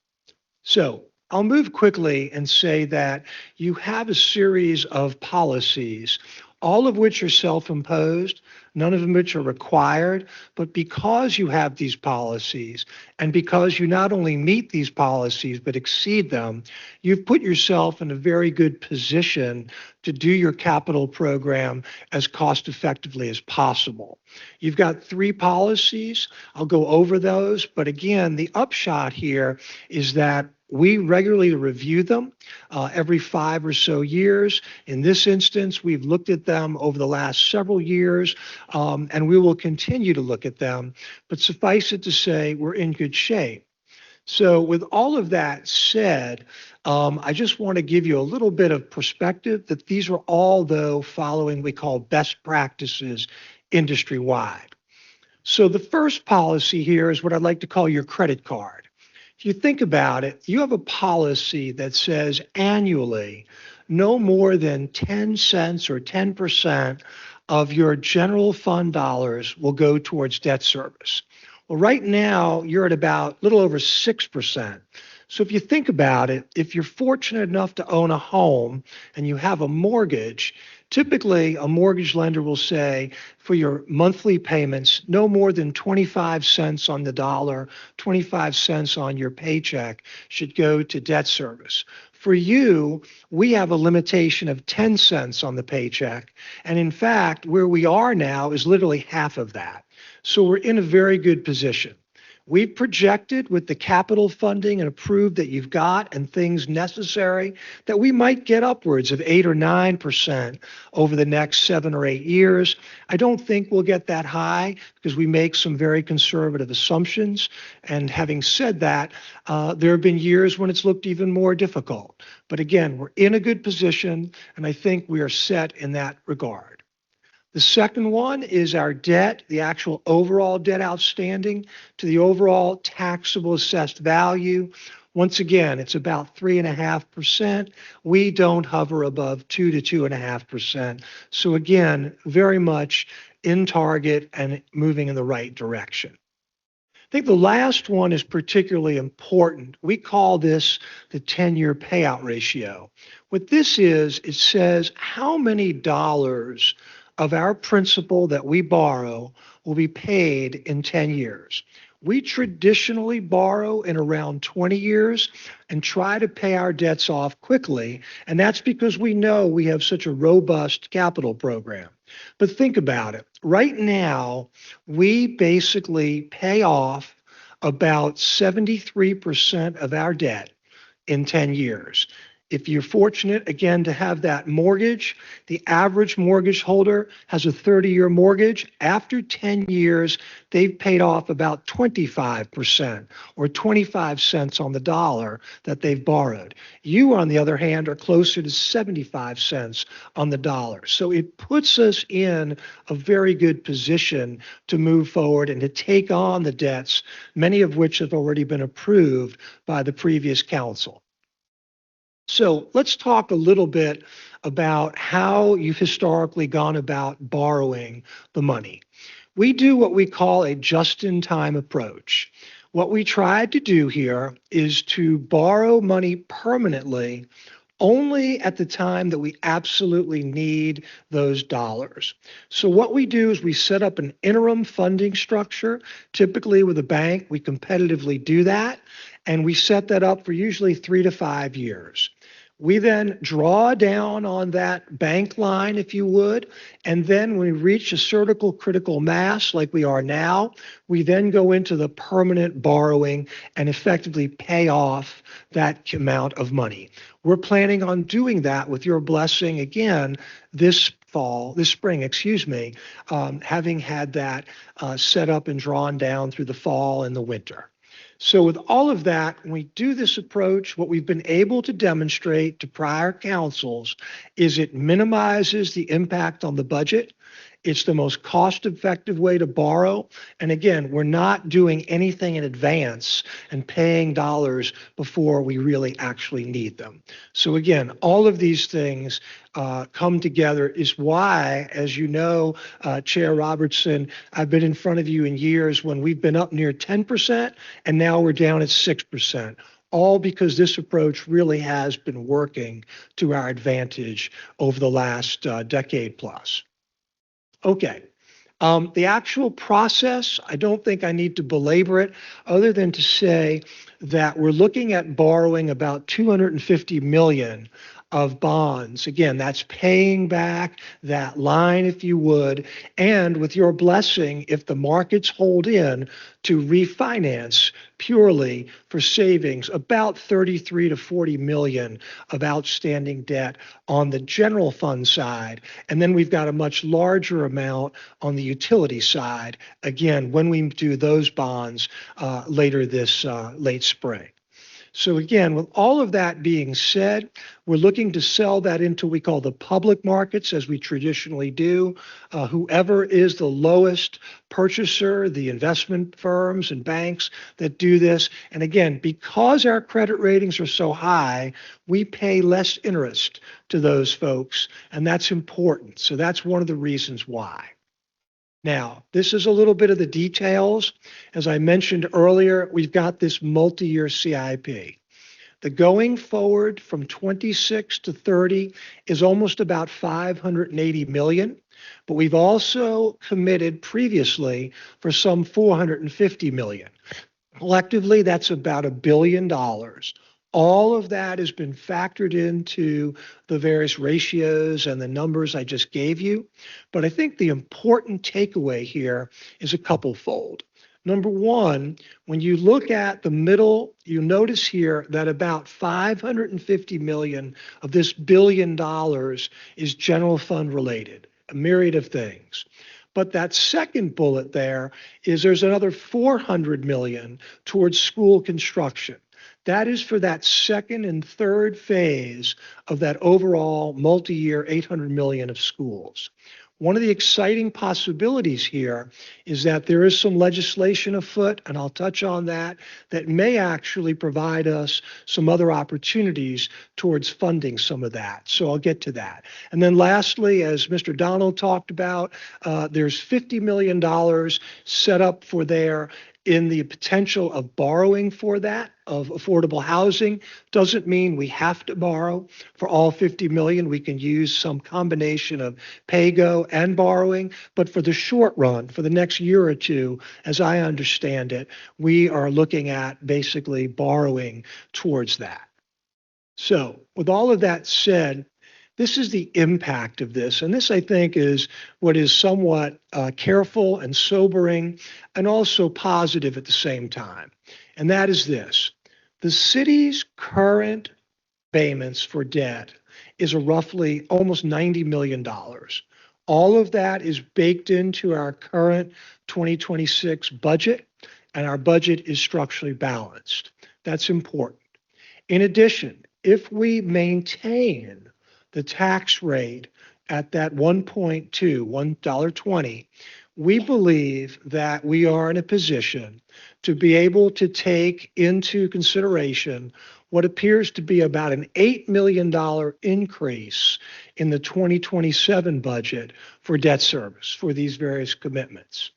So I'll move quickly and say that you have a series of policies, all of which are self-imposed, none of them which are required, but because you have these policies and because you not only meet these policies but exceed them, you've put yourself in a very good position to do your capital program as cost effectively as possible. You've got 3 policies. I'll go over those, but again, the upshot here is that we regularly review them every 5 or so years. In this instance, we've looked at them over the last several years, and we will continue to look at them. But suffice it to say, we're in good shape. So with all of that said, I just want to give you a little bit of perspective that these are all, though, following what we call best practices industry-wide. So the first policy here is what I'd like to call your credit card. If you think about it, you have a policy that says annually no more than 10 cents or 10% of your general fund dollars will go towards debt service. Well, right now, you're at about a little over 6%. So if you think about it, if you're fortunate enough to own a home and you have a mortgage, typically a mortgage lender will say for your monthly payments, no more than 25 cents on the dollar, 25 cents on your paycheck should go to debt service. For you, we have a limitation of 10 cents on the paycheck. And in fact, where we are now is literally half of that. So we're in a very good position. We projected with the capital funding and approved that you've got and things necessary that we might get upwards of 8 or 9% over the next 7 or 8 years. I don't think we'll get that high because we make some very conservative assumptions. And having said that, there have been years when it's looked even more difficult. But again, we're in a good position, and I think we are set in that regard. The second one is our debt, the actual overall debt outstanding to the overall taxable assessed value. Once again, it's about 3.5%. We don't hover above 2 to 2.5%. So again, very much in target and moving in the right direction. think the last one is particularly important. We call this the 10-year payout ratio. What this is, it says how many dollars of our principal that we borrow will be paid in 10 years. We traditionally borrow in around 20 years and try to pay our debts off quickly, and that's because we know we have such a robust capital program. But think about it. Right now, we basically pay off about 73% of our debt in 10 years. If you're fortunate, again, to have that mortgage, the average mortgage holder has a 30-year mortgage. After 10 years, they've paid off about 25% or 25 cents on the dollar that they've borrowed. You, on the other hand, are closer to 75 cents on the dollar. So it puts us in a very good position to move forward and to take on the debts, many of which have already been approved by the previous council. So let's talk a little bit about how you've historically gone about borrowing the money. We do what we call a just-in-time approach. What we tried to do here is to borrow money permanently only at the time that we absolutely need those dollars. So what we do is we set up an interim funding structure. Typically with a bank, we competitively do that, and we set that up for usually 3 to 5 years. We then draw down on that bank line, if you would, and then when we reach a certain critical mass like we are now, we then go into the permanent borrowing and effectively pay off that amount of money. We're planning on doing that with your blessing again this spring, having had that set up and drawn down through the fall and the winter. So with all of that, when we do this approach, what we've been able to demonstrate to prior councils is it minimizes the impact on the budget. It's the most cost-effective way to borrow. And again, we're not doing anything in advance and paying dollars before we really actually need them. So again, all of these things come together is why, as you know, Chair Robertson, I've been in front of you in years when we've been up near 10% and now we're down at 6%. All because this approach really has been working to our advantage over the last decade plus. Okay. The actual process, I don't think I need to belabor it other than to say that we're looking at borrowing about $250 million of bonds. Again, that's paying back that line, if you would, and with your blessing, if the markets hold in, to refinance purely for savings, about 33 to 40 million of outstanding debt on the general fund side. And then we've got a much larger amount on the utility side, again, when we do those bonds later this late spring. So again, with all of that being said, we're looking to sell that into what we call the public markets, as we traditionally do. Whoever is the lowest purchaser, the investment firms and banks that do this. And again, because our credit ratings are so high, we pay less interest to those folks, and that's important. So that's one of the reasons why. Now, this is a little bit of the details. As I mentioned earlier, we've got this multi-year CIP. The going forward from 26 to 30 is almost about 580 million, but we've also committed previously for some 450 million. Collectively, that's about $1 billion. All of that has been factored into the various ratios and the numbers I just gave you. But I think the important takeaway here is a couple-fold. Number one, when you look at the middle, you notice here that about 550 million of this $1 billion is general fund related, a myriad of things. But that second bullet there is there's another 400 million towards school construction. That is for that second and third phase of that overall multi-year 800 million of schools. One of the exciting possibilities here is that there is some legislation afoot, and I'll touch on that, that may actually provide us some other opportunities towards funding some of that. So I'll get to that. And then lastly, as Mr. Donald talked about, there's $50 million set up for there in the potential of borrowing for that, of affordable housing. Doesn't mean we have to borrow for all 50 million. We can use some combination of pay-go and borrowing. But for the short run, for the next year or two, as I understand it, we are looking at basically borrowing towards that. So with all of that said, this is the impact of this. And this, I think, is what is somewhat careful and sobering and also positive at the same time. And that is this. The city's current payments for debt is a roughly almost $90 million. All of that is baked into our current 2026 budget, and our budget is structurally balanced. That's important. In addition, if we maintain the tax rate at that $1.20, we believe that we are in a position to be able to take into consideration what appears to be about an $8 million increase in the 2027 budget for debt service for these various commitments.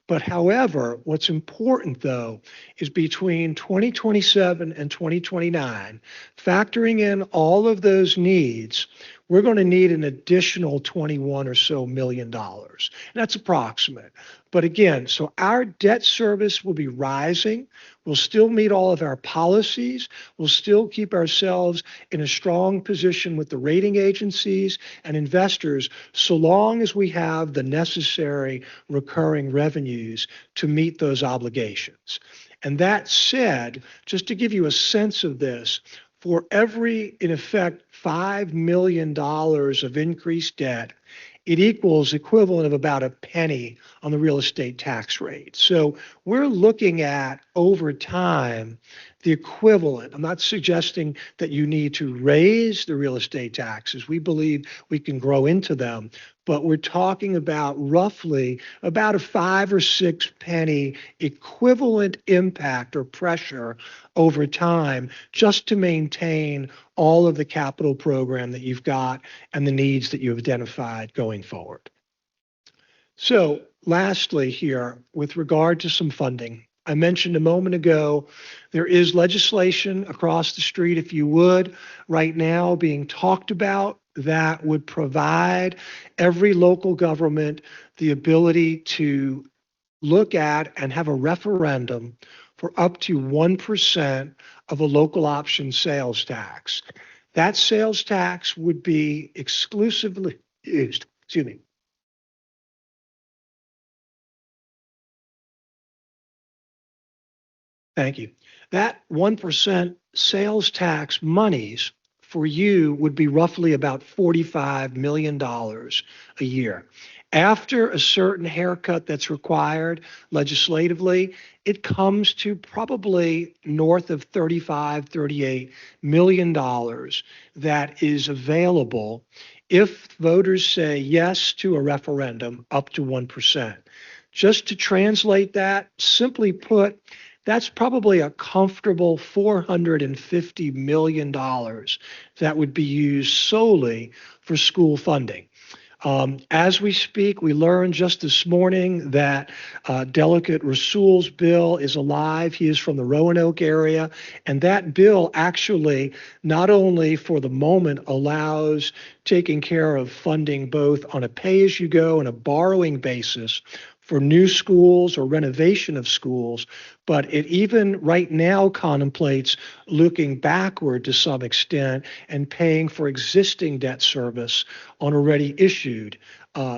But however, what's important though is between 2027 and 2029, factoring in all of those needs, we're going to need an additional $21 or so million. And that's approximate. But again, so our debt service will be rising. We'll still meet all of our policies. We'll still keep ourselves in a strong position with the rating agencies and investors, so long as we have the necessary recurring revenues to meet those obligations. And that said, just to give you a sense of this, for every, in effect, $5 million of increased debt, it equals equivalent of about a penny on the real estate tax rate. So we're looking at, over time, the equivalent. I'm not suggesting that you need to raise the real estate taxes. We believe we can grow into them, but we're talking about roughly about a 5 or 6 penny equivalent impact or pressure over time just to maintain all of the capital program that you've got and the needs that you've identified going forward. So lastly here, with regard to some funding, I mentioned a moment ago, there is legislation across the street, if you would, right now being talked about that would provide every local government the ability to look at and have a referendum for up to 1% of a local option sales tax. That sales tax would be exclusively used, Thank you. That 1% sales tax monies for you would be roughly about $45 million a year. After a certain haircut that's required legislatively, it comes to probably north of $38 million that is available if voters say yes to a referendum up to 1%. Just to translate that, simply put, that's probably a comfortable $450 million that would be used solely for school funding. As we speak, we learned just this morning that Delegate Rasool's bill is alive. He is from the Roanoke area. And that bill actually not only for the moment allows taking care of funding both on a pay-as-you-go and a borrowing basis for new schools or renovation of schools, but it even right now contemplates looking backward to some extent and paying for existing debt service on already issued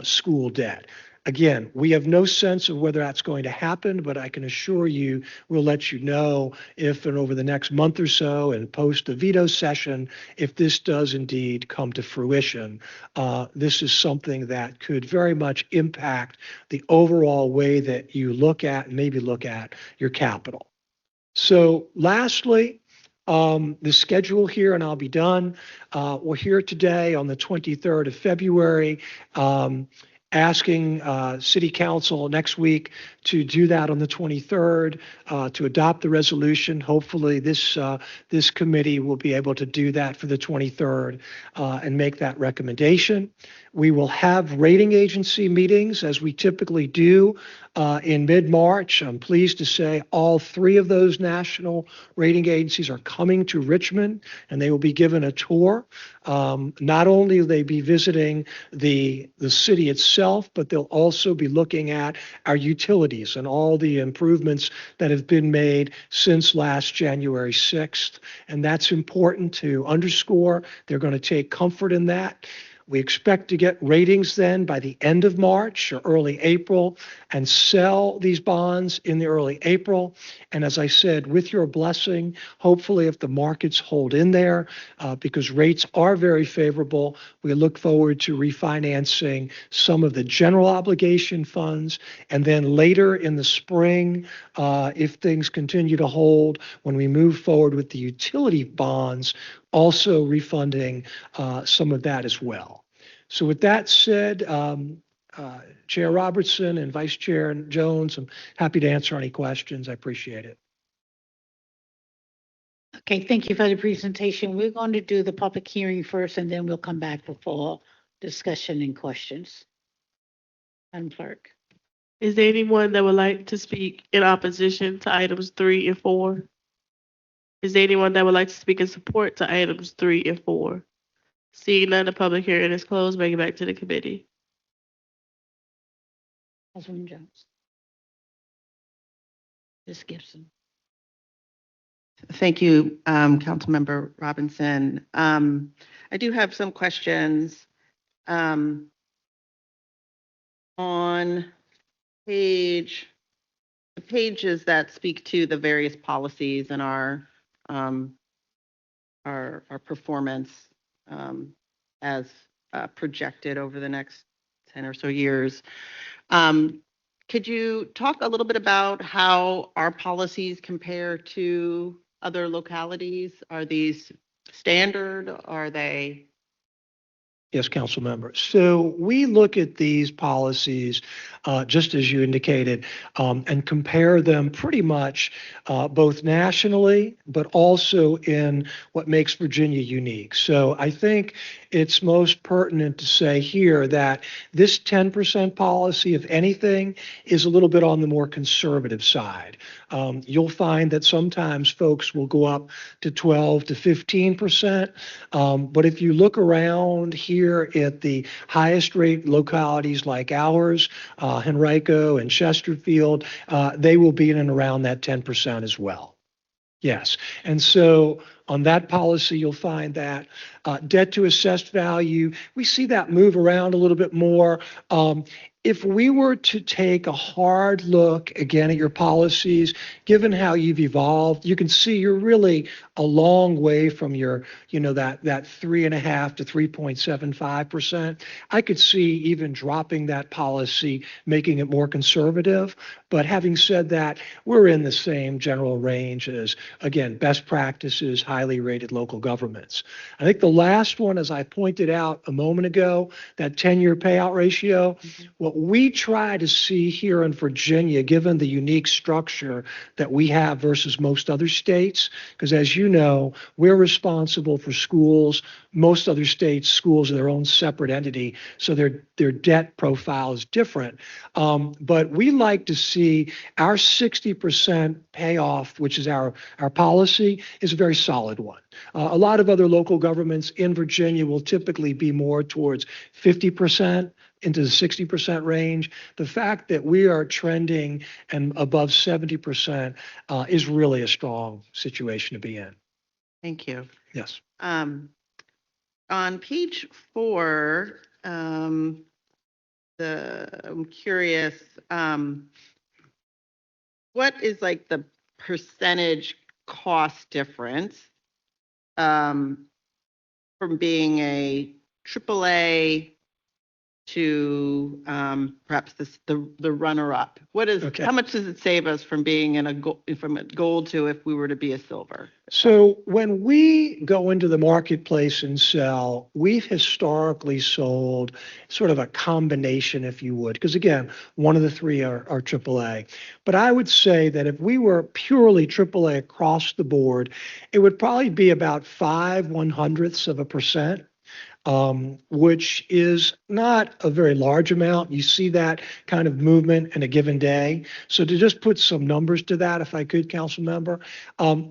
school debt. Again, we have no sense of whether that's going to happen, but I can assure you we'll let you know if and over the next month or so and post the veto session, if this does indeed come to fruition. This is something that could very much impact the overall way that you look at, maybe look at your capital. So lastly, the schedule here, and I'll be done. We're here today on the 23rd of February. Asking City Council next week to do that on the 23rd, to adopt the resolution. Hopefully this committee will be able to do that for the 23rd and make that recommendation. We will have rating agency meetings as we typically do in mid-March. I'm pleased to say all three of those national rating agencies are coming to Richmond, and they will be given a tour. Not only will they be visiting the city itself, but they'll also be looking at our utilities and all the improvements that have been made since last January 6th. And that's important to underscore. They're going to take comfort in that. We expect to get ratings then by the end of March or early April and sell these bonds in the early April. And as I said, with your blessing, hopefully if the markets hold in there, because rates are very favorable, we look forward to refinancing some of the general obligation funds. And then later in the spring, if things continue to hold, when we move forward with the utility bonds, also refunding some of that as well. So with that said, Chair Robertson and Vice Chair Jones, I'm happy to answer any questions. I appreciate it. Okay, thank you for the presentation. We're going to do the public hearing first, and then we'll come back for discussion and questions. Madam Clerk. Is there anyone that would like to speak in opposition to items 3 and 4? Is there anyone that would like to speak in support to items 3 and 4? Seeing none, the public hearing is closed. Bring it back to the committee. Councilwoman Jones. Ms. Gibson. Thank you, Councilmember Robinson. I do have some questions. On the pages that speak to the various policies and our performance as projected over the next 10 or so years. Could you talk a little bit about how our policies compare to other localities? Are these standard? Are they? Yes, council member. So we look at these policies, just as you indicated, and compare them pretty much both nationally, but also in what makes Virginia unique. So I think it's most pertinent to say here that this 10% policy, if anything, is a little bit on the more conservative side. You'll find that sometimes folks will go up to 12 to 15%. But if you look around here at the highest rate localities like ours, Henrico and Chesterfield, they will be in and around that 10% as well. Yes. And so on that policy, you'll find that debt to assessed value, we see that move around a little bit more. If we were to take a hard look again at your policies, given how you've evolved, you can see you're really a long way from your, that 3.5 to 3.75%. I could see even dropping that policy, making it more conservative. But having said that, we're in the same general range as, again, best practices, highly rated local governments. I think the last one, as I pointed out a moment ago, that 10-year payout ratio, what we try to see here in Virginia, given the unique structure that we have versus most other states, because as you know, we're responsible for schools. Most other states, schools are their own separate entity, so their debt profile is different. But we like to see our 60% payoff, which is our policy, is a very solid one. A lot of other local governments in Virginia will typically be more towards 50%. Into the 60% range. The fact that we are trending and above 70% is really a strong situation to be in. Thank you. Yes. On page 4, I'm curious, what is like the percentage cost difference from being a AAA to perhaps the runner-up? How much does it save us from being from a gold to if we were to be a silver? So when we go into the marketplace and sell, we've historically sold sort of a combination, if you would, because again, one of the three are AAA. But I would say that if we were purely AAA across the board, it would probably be about 0.05%. which is not a very large amount. You see that kind of movement in a given day. So to just put some numbers to that, if I could, council member,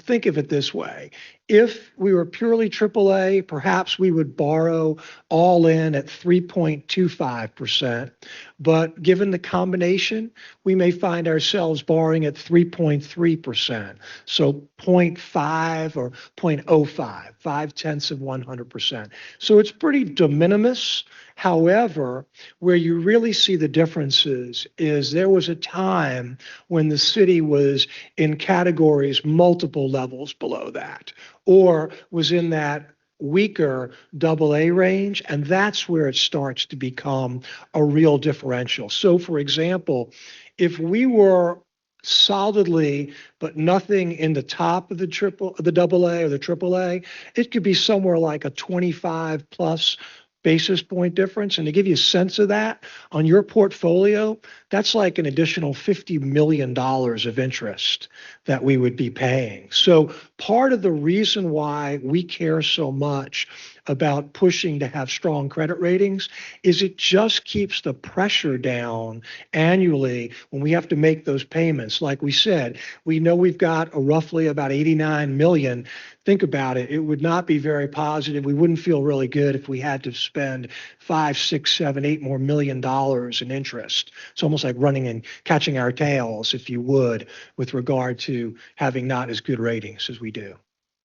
think of it this way. If we were purely AAA, perhaps we would borrow all in at 3.25%. But given the combination, we may find ourselves borrowing at 3.3%. So 0.5 or 0.05, 0.5 of 100%. So it's pretty de minimis. However, where you really see the differences is there was a time when the city was in categories multiple levels below that, or was in that weaker AA range, and that's where it starts to become a real differential. So, for example, if we were solidly, but nothing in the top of the AA or the AAA, it could be somewhere like a 25 plus basis point difference. And to give you a sense of that, on your portfolio, that's like an additional $50 million of interest that we would be paying. So part of the reason why we care so much about pushing to have strong credit ratings is it just keeps the pressure down annually when we have to make those payments. Like we said, we know we've got roughly about 89 million. Think about it. It would not be very positive. We wouldn't feel really good if we had to spend $5, $6, $7, $8 more million in interest. It's almost like running and catching our tails, if you would, with regard to having not as good ratings as we do.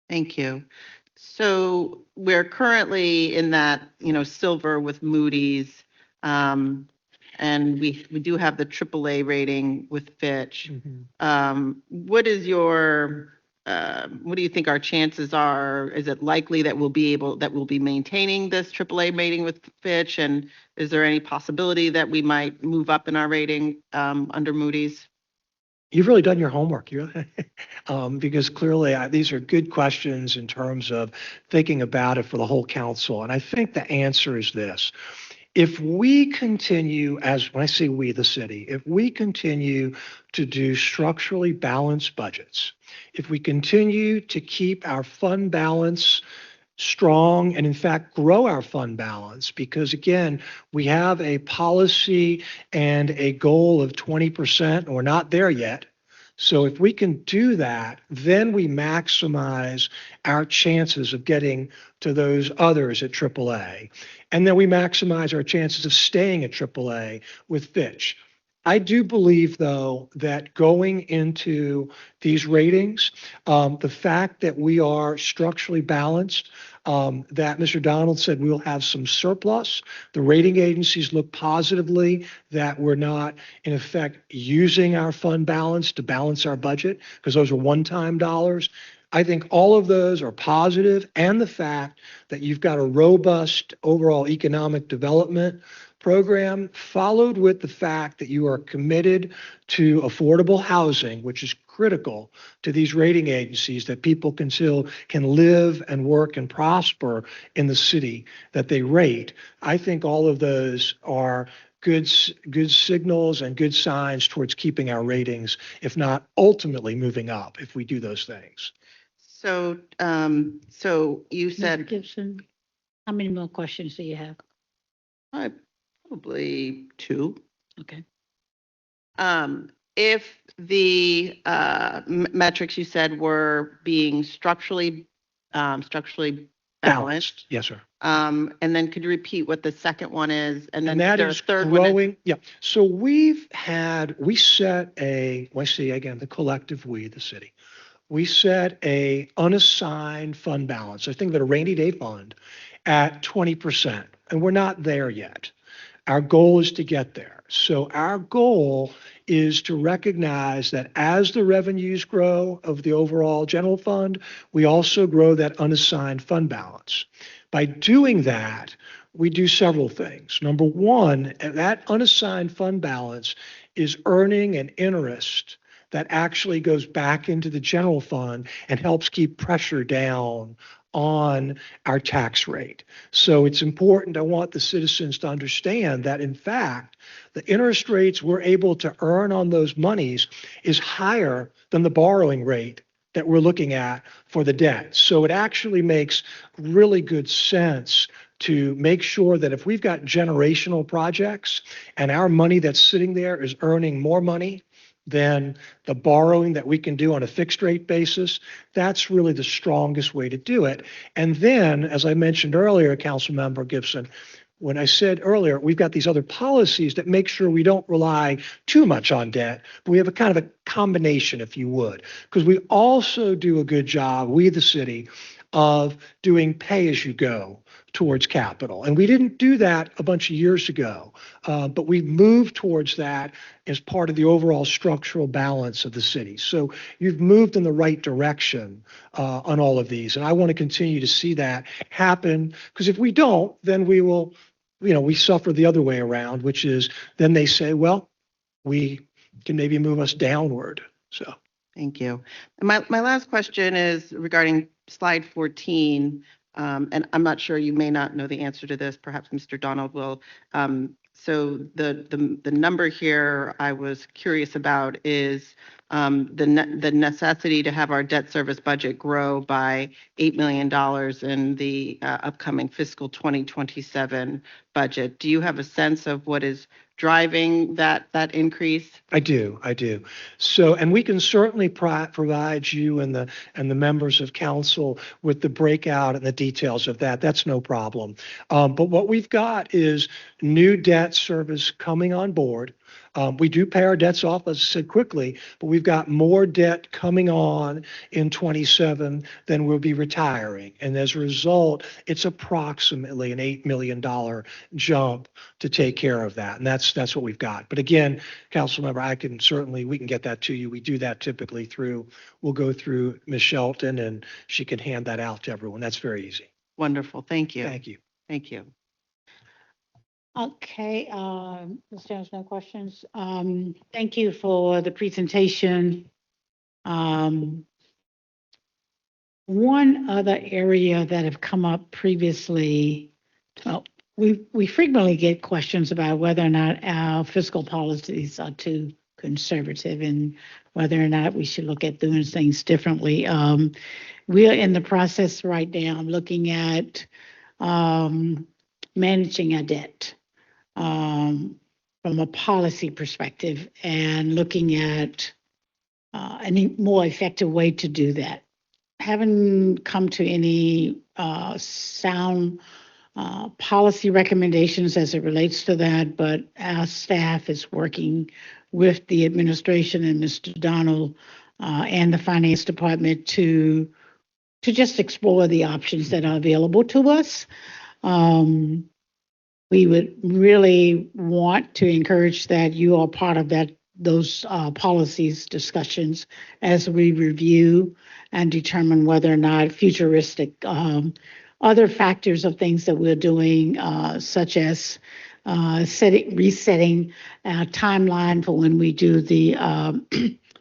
Thank you. So we're currently in that, silver with Moody's, and we do have the AAA rating with Fitch. What do you think our chances are? Is it likely that we'll be maintaining this AAA rating with Fitch? And is there any possibility that we might move up in our rating under Moody's? You've really done your homework, because clearly these are good questions in terms of thinking about it for the whole council. And I think the answer is this. If we continue, when I say we, the city, if we continue to do structurally balanced budgets, if we continue to keep our fund balance strong and in fact grow our fund balance, because again, we have a policy and a goal of 20%, and we're not there yet. So if we can do that, then we maximize our chances of getting to those others at AAA. And then we maximize our chances of staying at AAA with Fitch. I do believe, though, that going into these ratings, the fact that we are structurally balanced, that Mr. Donald said we'll have some surplus. The rating agencies look positively that we're not, in effect, using our fund balance to balance our budget, because those are one-time dollars. I think all of those are positive, and the fact that you've got a robust overall economic development program, followed with the fact that you are committed to affordable housing, which is critical to these rating agencies, that people can live and work and prosper in the city that they rate. I think all of those are good signals and good signs towards keeping our ratings, if not ultimately moving up, if we do those things. So, you said Mr. Gibson, how many more questions do you have? probably 2. Okay. If the metrics you said were being structurally balanced. Yes, sir. And then could you repeat what the second one is? And then that there's is a third growing. one. Yeah. So we set the collective we, the city, we set a unassigned fund balance, I think that a rainy day fund, at 20%. And we're not there yet. Our goal is to get there. So our goal is to recognize that as the revenues grow of the overall general fund, we also grow that unassigned fund balance. By doing that, we do several things. Number one, that unassigned fund balance is earning an interest that actually goes back into the general fund and helps keep pressure down on our tax rate. So it's important. I want the citizens to understand that, in fact, the interest rates we're able to earn on those monies is higher than the borrowing rate that we're looking at for the debt. So it actually makes really good sense to make sure that if we've got generational projects and our money that's sitting there is earning more money than the borrowing that we can do on a fixed rate basis, that's really the strongest way to do it. And then, as I mentioned earlier, Councilmember Gibson, when I said earlier, we've got these other policies that make sure we don't rely too much on debt, but we have a kind of a combination, if you would, because we also do a good job, we the city, of doing pay as you go towards capital. And we didn't do that a bunch of years ago, but we've moved towards that as part of the overall structural balance of the city. So you've moved in the right direction on all of these. And I want to continue to see that happen, because if we don't, then we will, we suffer the other way around, which is then they say, well, we can maybe move us downward. So. Thank you. And my last question is regarding slide 14. And I'm not sure, you may not know the answer to this, perhaps Mr. Donald will. So the number here I was curious about is the necessity to have our debt service budget grow by $8 million in the upcoming fiscal 2027 budget. Do you have a sense of what is driving that increase? I do. So, and we can certainly provide you and the members of council with the breakout and the details of that. That's no problem. But what we've got is new debt service coming on board. We do pay our debts off, as I said, quickly, but we've got more debt coming on in 27 than we'll be retiring. And as a result, it's approximately an $8 million jump to take care of that. And that's what we've got. But again, Councilmember, we can get that to you. We do that typically we'll go through Ms. Shelton, and she can hand that out to everyone. That's very easy. Wonderful. Thank you. Thank you. Thank you. Okay, Ms. Jones, no questions. Thank you for the presentation. One other area that have come up previously, we frequently get questions about whether or not our fiscal policies are too conservative and whether or not we should look at doing things differently. We are in the process right now looking at managing our debt from a policy perspective and looking at any more effective way to do that. Haven't come to any sound policy recommendations as it relates to that, but our staff is working with the administration and Mr. Donald and the finance department to just explore the options that are available to us. We would really want to encourage that you are part of those policies discussions as we review and determine whether or not futuristic other factors of things that we're doing, such as resetting our timeline for when we do the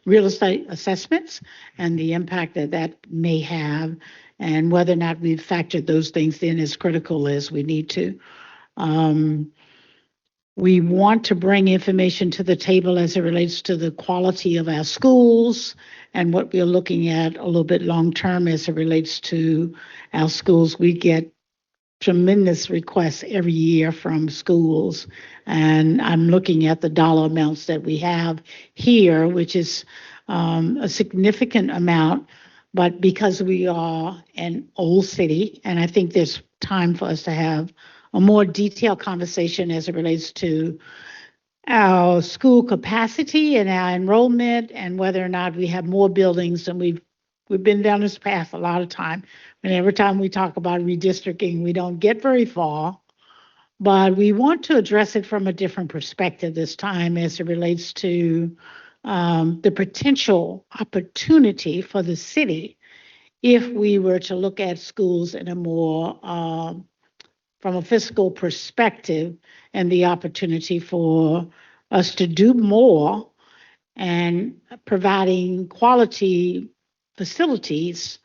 real estate assessments and the impact that may have, and whether or not we've factored those things in as critical as we need to. We want to bring information to the table as it relates to the quality of our schools and what we're looking at a little bit long term as it relates to our schools. We get tremendous requests every year from schools, and I'm looking at the dollar amounts that we have here, which is a significant amount, but because we are an old city, and I think there's time for us to have a more detailed conversation as it relates to our school capacity and our enrollment and whether or not we have more buildings. And we've been down this path a lot of time. And every time we talk about redistricting, we don't get very far. But we want to address it from a different perspective this time as it relates to the potential opportunity for the city if we were to look at schools in a more from a fiscal perspective and the opportunity for us to do more and providing quality facilities,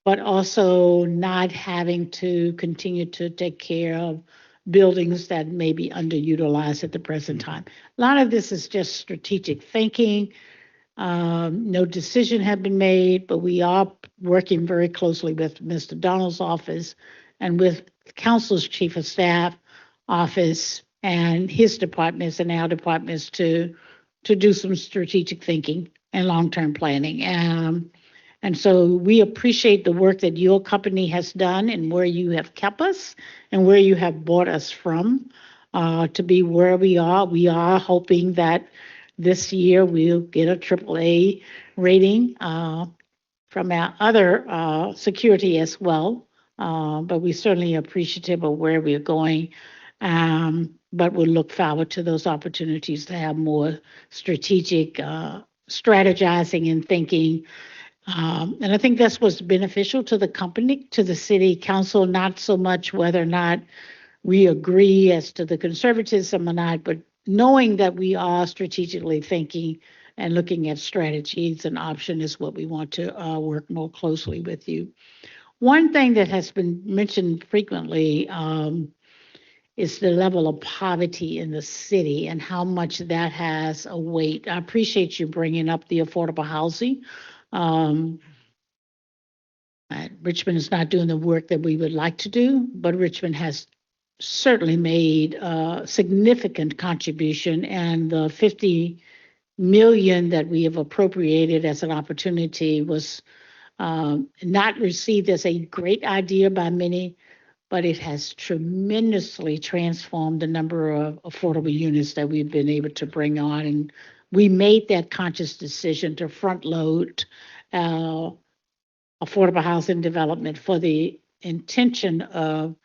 but also not having to continue to take care of buildings that may be underutilized at the present time. A lot of this is just strategic thinking. No decision had been made, but we are working very closely with Mr. Donald's office and with Council's Chief of Staff office and his departments and our departments to do some strategic thinking and long-term planning. And so we appreciate the work that your company has done and where you have kept us and where you have brought us from to be where we are. We are hoping that this year we'll get a AAA rating from our other security as well. But we're certainly appreciative of where we're going. But we'll look forward to those opportunities to have more strategic strategizing and thinking. And I think that's what's beneficial to the company, to the city council, not so much whether or not we agree as to the conservatism or not, but knowing that we are strategically thinking and looking at strategies and options is what we want to work more closely with you. One thing that has been mentioned frequently is the level of poverty in the city and how much that has a weight. I appreciate you bringing up the affordable housing. Richmond is not doing the work that we would like to do, but Richmond has certainly made a significant contribution, and the 50 million that we have appropriated as an opportunity was not received as a great idea by many, but it has tremendously transformed the number of affordable units that we've been able to bring on. And we made that conscious decision to front load affordable housing development for the intention of,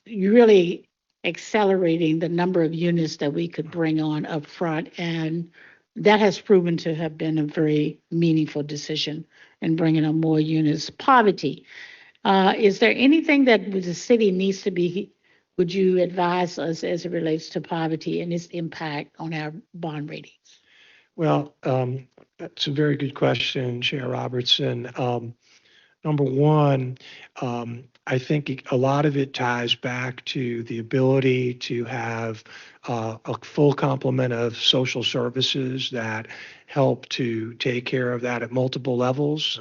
really accelerating the number of units that we could bring on up front. And that has proven to have been a very meaningful decision in bringing on more units. Poverty. Is there anything that the city needs to be, would you advise us as it relates to poverty and its impact on our bond ratings? Well, that's a very good question, Chair Robertson. Number one, I think a lot of it ties back to the ability to have a full complement of social services that help to take care of that at multiple levels,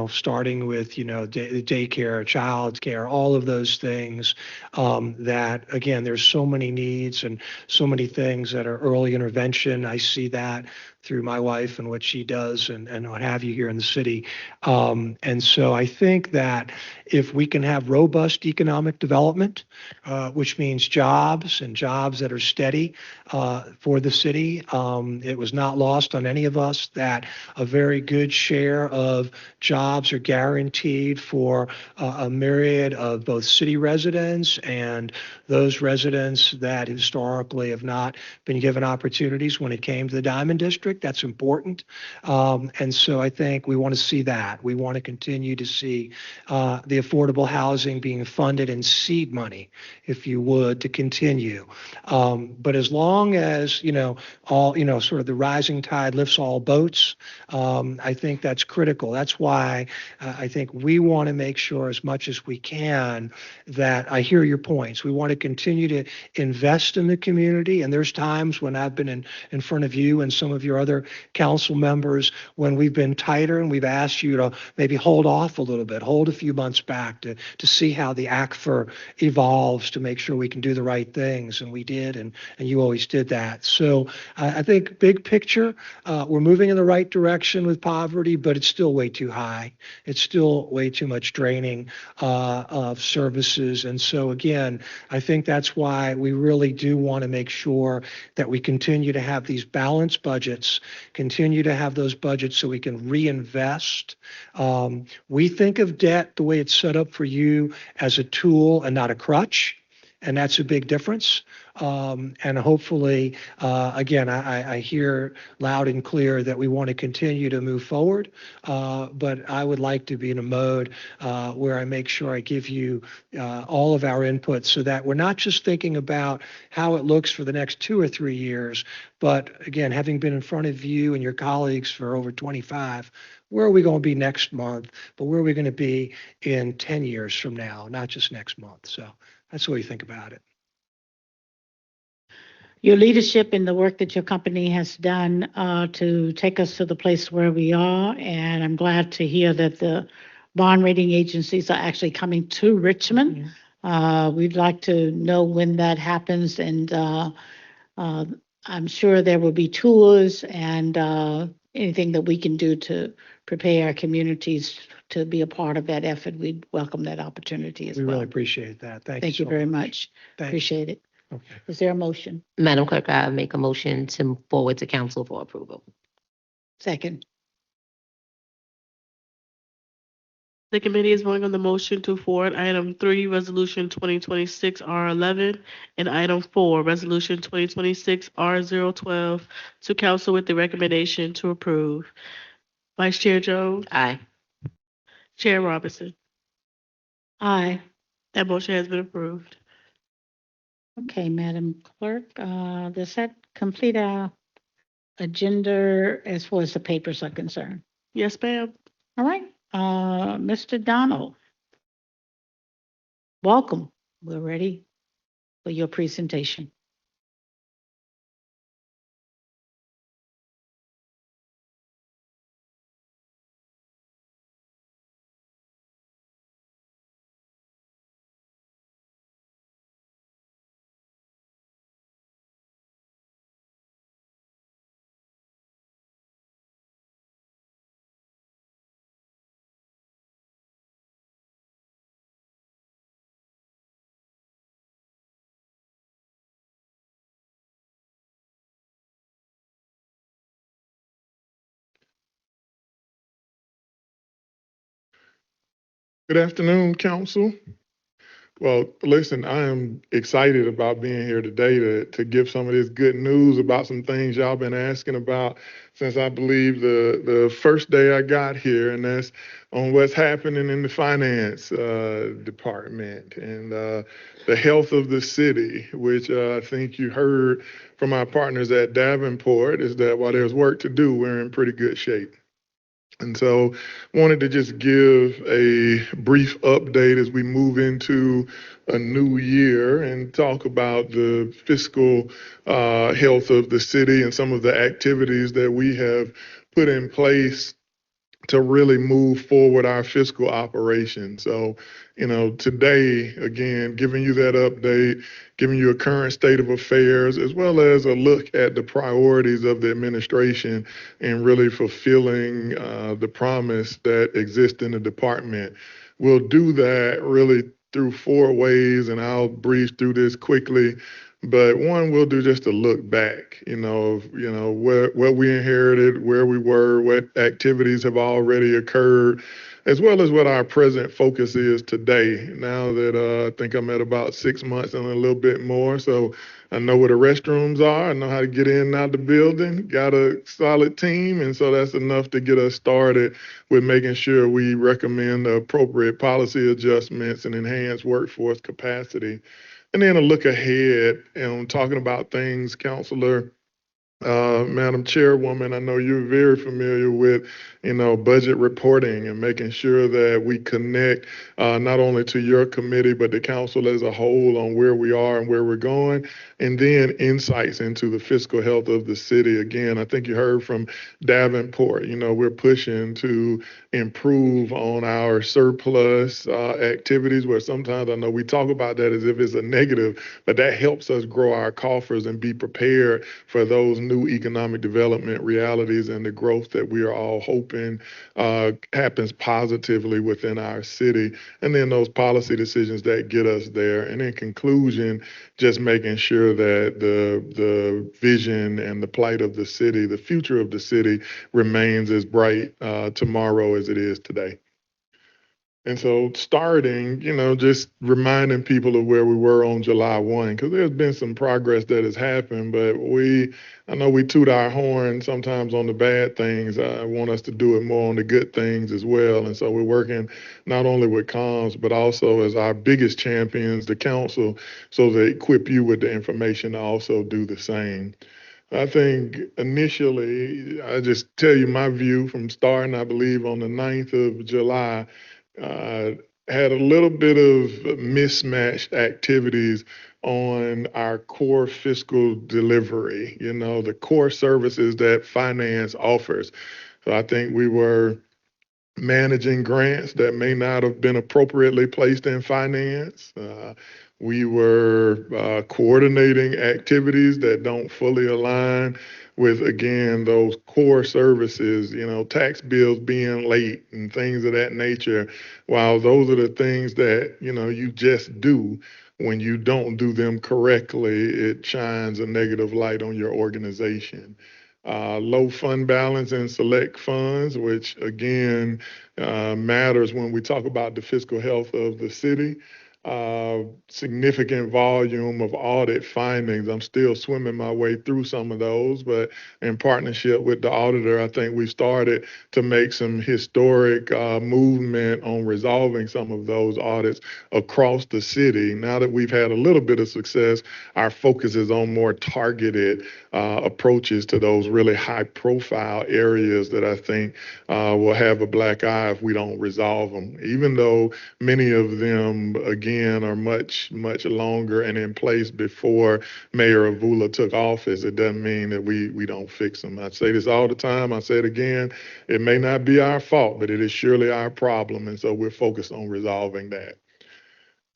starting with, daycare, child care, all of those things that, again, there's so many needs and so many things that are early intervention. I see that through my wife and what she does and what have you here in the city. And so I think that if we can have robust economic development, which means jobs and jobs that are steady for the city, it was not lost on any of us that a very good share of jobs are guaranteed for a myriad of both city residents and those residents that historically have not been given opportunities when it came to the Diamond District. That's important. And so I think we want to see that. We want to continue to see the affordable housing being funded in seed money, if you would, to continue. But as long as, all, sort of the rising tide lifts all boats, I think that's critical. That's why I think we want to make sure as much as we can that I hear your points. We want to continue to invest in the community. And there's times when I've been in front of you and some of your other council members when we've been tighter and we've asked you to maybe hold off a little bit, hold a few months back to see how the ACFR evolves to make sure we can do the right things. And we did, and you always did that. So I think big picture, we're moving in the right direction with poverty, but it's still way too high. It's still way too much draining of services. And so again, I think that's why we really do want to make sure that we continue to have these balanced budgets, continue to have those budgets so we can reinvest. We think of debt the way it's set up for you as a tool and not a crutch. And that's a big difference. And hopefully, again, I hear loud and clear that we want to continue to move forward. But I would like to be in a mode where I make sure I give you all of our input so that we're not just thinking about how it looks for the next 2 or 3 years, but again, having been in front of you and your colleagues for over 25, where are we going to be next month, but where are we going to be in 10 years from now, not just next month. So that's the way you think about it. your leadership and the work that your company has done to take us to the place where we are. And I'm glad to hear that the bond rating agencies are actually coming to Richmond. We'd like to know when that happens, and I'm sure there will be tours and anything that we can do to prepare our communities to be a part of that effort. We'd welcome that opportunity as We well. really appreciate that. Thank you so very much. Thank you. Appreciate it. Okay. Is there a motion? Madam Clerk, I make a motion to forward to council for approval. Second. The committee is voting on the motion to forward item 3, resolution 2026 R11, and item 4, resolution 2026 R012 to council with the recommendation to approve. Vice Chair Jones, Aye. Chair Robinson. Aye. That motion has been approved. Okay, Madam Clerk, does that complete our agenda as far as the papers are concerned? Yes, ma'am. All right, Mr. Donald. Welcome. We're ready for your presentation. Good afternoon, council. Well, listen, I am excited about being here today to give some of this good news about some things y'all been asking about since I believe the first day I got here, and that's on what's happening in the finance department and the health of the city, which I think you heard from our partners at Davenport, is that while there's work to do, we're in pretty good shape. And so wanted to just give a brief update as we move into a new year and talk about the fiscal health of the city and some of the activities that we have put in place to really move forward our fiscal operation. So, today, again, giving you that update, giving you a current state of affairs, as well as a look at the priorities of the administration and really fulfilling the promise that exists in the department. We'll do that really through 4 ways, and I'll breeze through this quickly. But one, we'll do just a look back, what we inherited, where we were, what activities have already occurred, as well as what our present focus is today. Now that I think I'm at about 6 months and a little bit more, so I know where the restrooms are, I know how to get in and out the building, got a solid team, and so that's enough to get us started with making sure we recommend the appropriate policy adjustments and enhance workforce capacity. And then a look ahead and talking about things, Counselor, Madam Chairwoman, I know you're very familiar with, budget reporting and making sure that we connect not only to your committee, but the council as a whole on where we are and where we're going, and then insights into the fiscal health of the city. Again, I think you heard from Davenport, we're pushing to improve on our surplus activities, where sometimes I know we talk about that as if it's a negative, but that helps us grow our coffers and be prepared for those new economic development realities and the growth that we are all hoping happens positively within our city. And then those policy decisions that get us there. And in conclusion, just making sure that the vision and the plight of the city, the future of the city, remains as bright tomorrow as it is today. And so starting, just reminding people of where we were on July 1, because there's been some progress that has happened, but I know we toot our horn sometimes on the bad things. I want us to do it more on the good things as well. And so we're working not only with comms, but also as our biggest champions, the council, so they equip you with the information to also do the same. I think initially, I just tell you my view from starting, I believe, on the 9th of July. had a little bit of mismatched activities on our core fiscal delivery, the core services that finance offers. So I think we were managing grants that may not have been appropriately placed in finance. We were coordinating activities that don't fully align with, again, those core services, tax bills being late and things of that nature. While those are the things that, you just do, when you don't do them correctly, it shines a negative light on your organization. Low fund balance in select funds, which again matters when we talk about the fiscal health of the city. Significant volume of audit findings. I'm still swimming my way through some of those, but in partnership with the auditor, I think we started to make some historic movement on resolving some of those audits across the city. Now that we've had a little bit of success, our focus is on more targeted approaches to those really high profile areas that I think will have a black eye if we don't resolve them, even though many of them, again, are much, much longer and in place before Mayor Avula took office. It doesn't mean that we don't fix them. I say this all the time. I say it again. It may not be our fault, but it is surely our problem. And so we're focused on resolving that.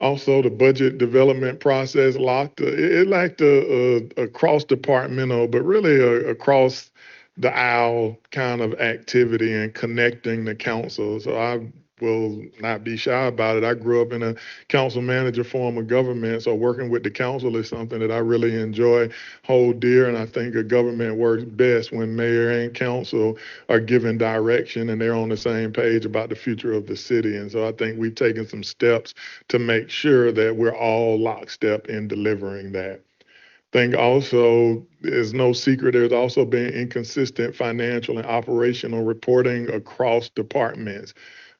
Also, the budget development process it lacked a cross-departmental, but really across the aisle kind of activity and connecting the council. So I will not be shy about it. I grew up in a council manager form of government, so working with the council is something that I really enjoy, hold dear, and I think a government works best when mayor and council are given direction and they're on the same page about the future of the city. And so I think we've taken some steps to make sure that we're all lockstep in delivering that. I think also there's no secret there's also been inconsistent financial and operational reporting across departments.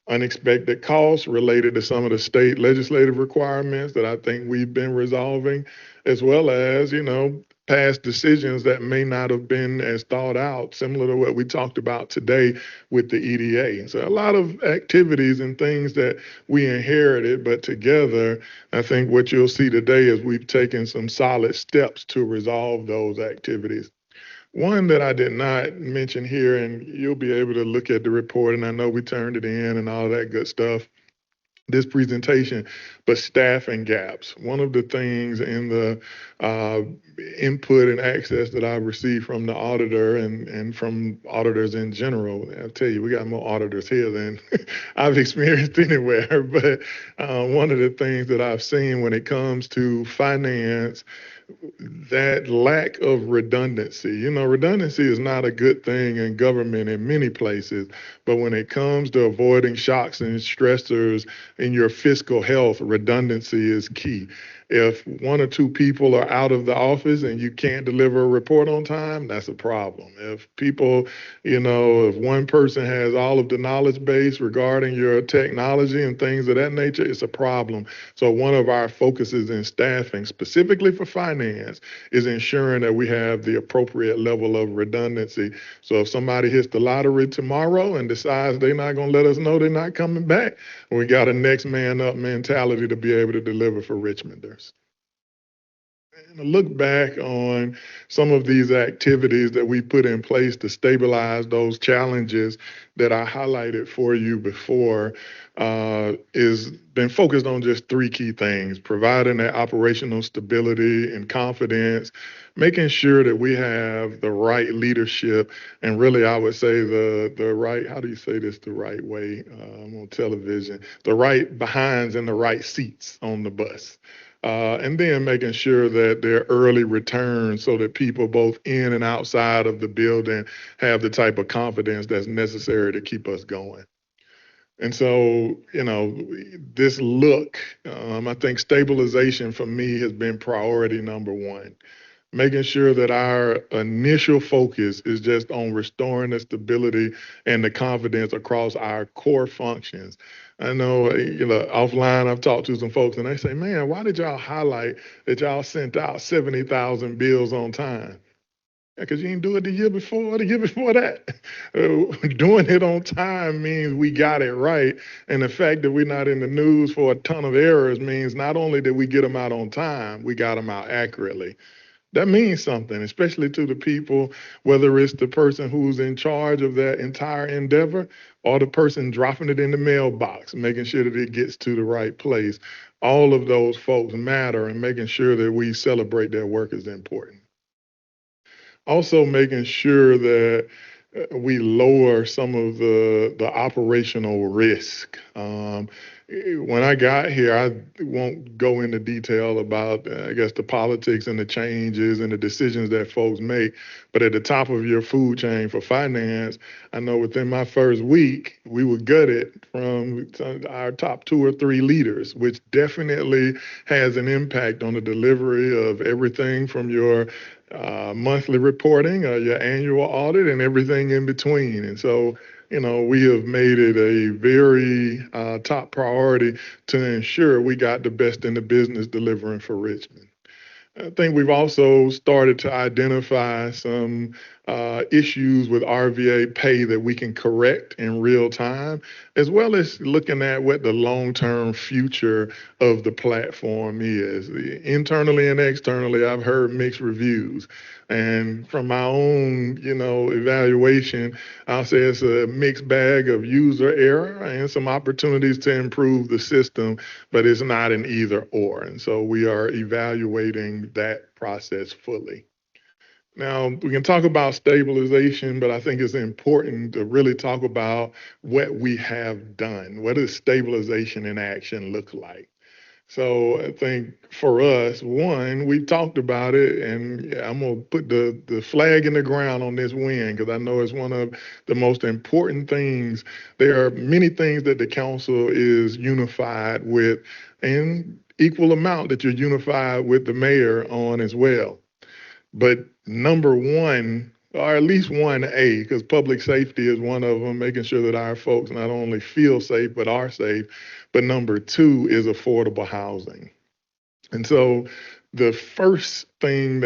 Unexpected costs related to some of the state legislative requirements that I think we've been resolving, as well as, past decisions that may not have been as thought out, similar to what we talked about today with the EDA. So a lot of activities and things that we inherited, but together, I think what you'll see today is we've taken some solid steps to resolve those activities. One that I did not mention here, and you'll be able to look at the report, and I know we turned it in and all that good stuff, this presentation, but staffing gaps. One of the things in the input and access that I've received from the auditor and from auditors in general, I'll tell you, we got more auditors here than I've experienced anywhere, but one of the things that I've seen when it comes to finance, that lack of redundancy. Redundancy is not a good thing in government in many places, but when it comes to avoiding shocks and stressors in your fiscal health, redundancy is key. If one or two people are out of the office and you can't deliver a report on time, that's a problem. If people, if one person has all of the knowledge base regarding your technology and things of that nature, it's a problem. So one of our focuses in staffing, specifically for finance, is ensuring that we have the appropriate level of redundancy. So if somebody hits the lottery tomorrow and decides they're not going to let us know they're not coming back, we got a next man up mentality to be able to deliver for Richmonders. And look back on some of these activities that we put in place to stabilize those challenges that I highlighted for you before, is been focused on just three key things: providing that operational stability and confidence, making sure that we have the right leadership, and really I would say the right, how do you say this the right way? I'm on television, the right behinds and the right seats on the bus. And then making sure that there are early returns so that people both in and outside of the building have the type of confidence that's necessary to keep us going. And so, this look, I think stabilization for me has been priority number one. Making sure that our initial focus is just on restoring the stability and the confidence across our core functions. I know, offline I've talked to some folks and they say, man, why did y'all highlight that y'all sent out 70,000 bills on time? Because you didn't do it the year before that. Doing it on time means we got it right. And the fact that we're not in the news for a ton of errors means not only did we get them out on time, we got them out accurately. That means something, especially to the people, whether it's the person who's in charge of that entire endeavor or the person dropping it in the mailbox, making sure that it gets to the right place. All of those folks matter, and making sure that we celebrate their work is important. Also making sure that we lower some of the operational risk. When I got here, I won't go into detail about, I guess, the politics and the changes and the decisions that folks make. But at the top of your food chain for finance, I know within my first week, we were gutted from our top 2 or 3 leaders, which definitely has an impact on the delivery of everything from your monthly reporting, your annual audit, and everything in between. And so, we have made it a very top priority to ensure we got the best in the business delivering for Richmond. I think we've also started to identify some issues with RVA pay that we can correct in real time, as well as looking at what the long-term future of the platform is. Internally and externally, I've heard mixed reviews. And from my own, evaluation, I'll say it's a mixed bag of user error and some opportunities to improve the system, but it's not an either or. And so we are evaluating that process fully. Now, we can talk about stabilization, but I think it's important to really talk about what we have done. What does stabilization in action look like? So I think for us, one, we've talked about it, and I'm going to put the flag in the ground on this win because I know it's one of the most important things. There are many things that the council is unified with, and equal amount that you're unified with the mayor on as well. But number one, or at least 1A, because public safety is one of them, making sure that our folks not only feel safe, but are safe. But number 2 is affordable housing. And so the first thing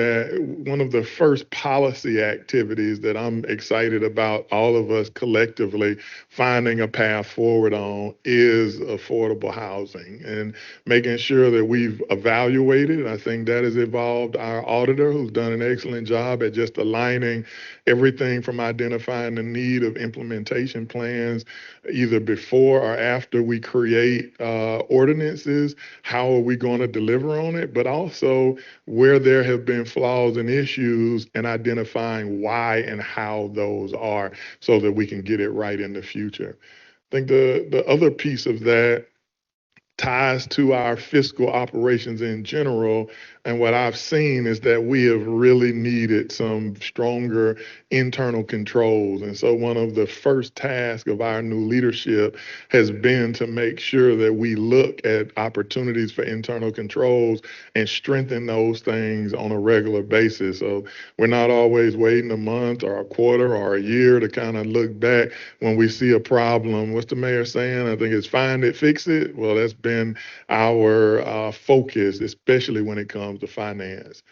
one of the first policy activities that I'm excited about all of us collectively finding a path forward on is affordable housing and making sure that we've evaluated. I think that has evolved our auditor, who's done an excellent job at just aligning everything from identifying the need of implementation plans either before or after we create ordinances. How are we going to deliver on it? But also where there have been flaws and issues and identifying why and how those are so that we can get it right in the future. I think the other piece of that ties to our fiscal operations in general. And what I've seen is that we have really needed some stronger internal controls. And so one of the first tasks of our new leadership has been to make sure that we look at opportunities for internal controls and strengthen those things on a regular basis. So we're not always waiting a month or a quarter or a year to kind of look back when we see a problem. What's the mayor saying? I think it's find it, fix it. Well, that's been our focus, especially when it comes to finance.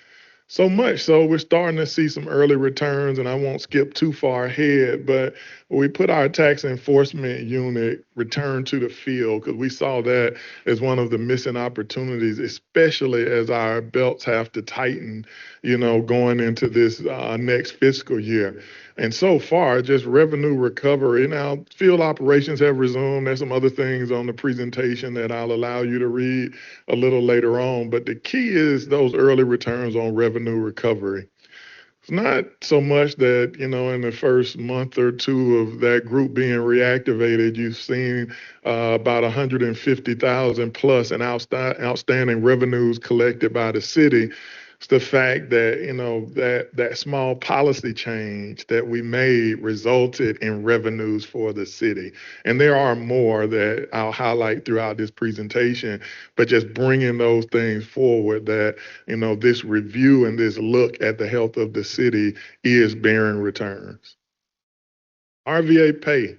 So much so we're starting to see some early returns, and I won't skip too far ahead, but we put our tax enforcement unit return to the field because we saw that as one of the missing opportunities, especially as our belts have to tighten, going into this next fiscal year. And so far, just revenue recovery. Now, field operations have resumed. There's some other things on the presentation that I'll allow you to read a little later on. But the key is those early returns on revenue recovery. It's not so much that, in the first month or two of that group being reactivated, you've seen about 150,000 plus in outstanding revenues collected by the city. It's the fact that, that small policy change that we made resulted in revenues for the city. And there are more that I'll highlight throughout this presentation, but just bringing those things forward that, this review and this look at the health of the city is bearing returns. RVA pay.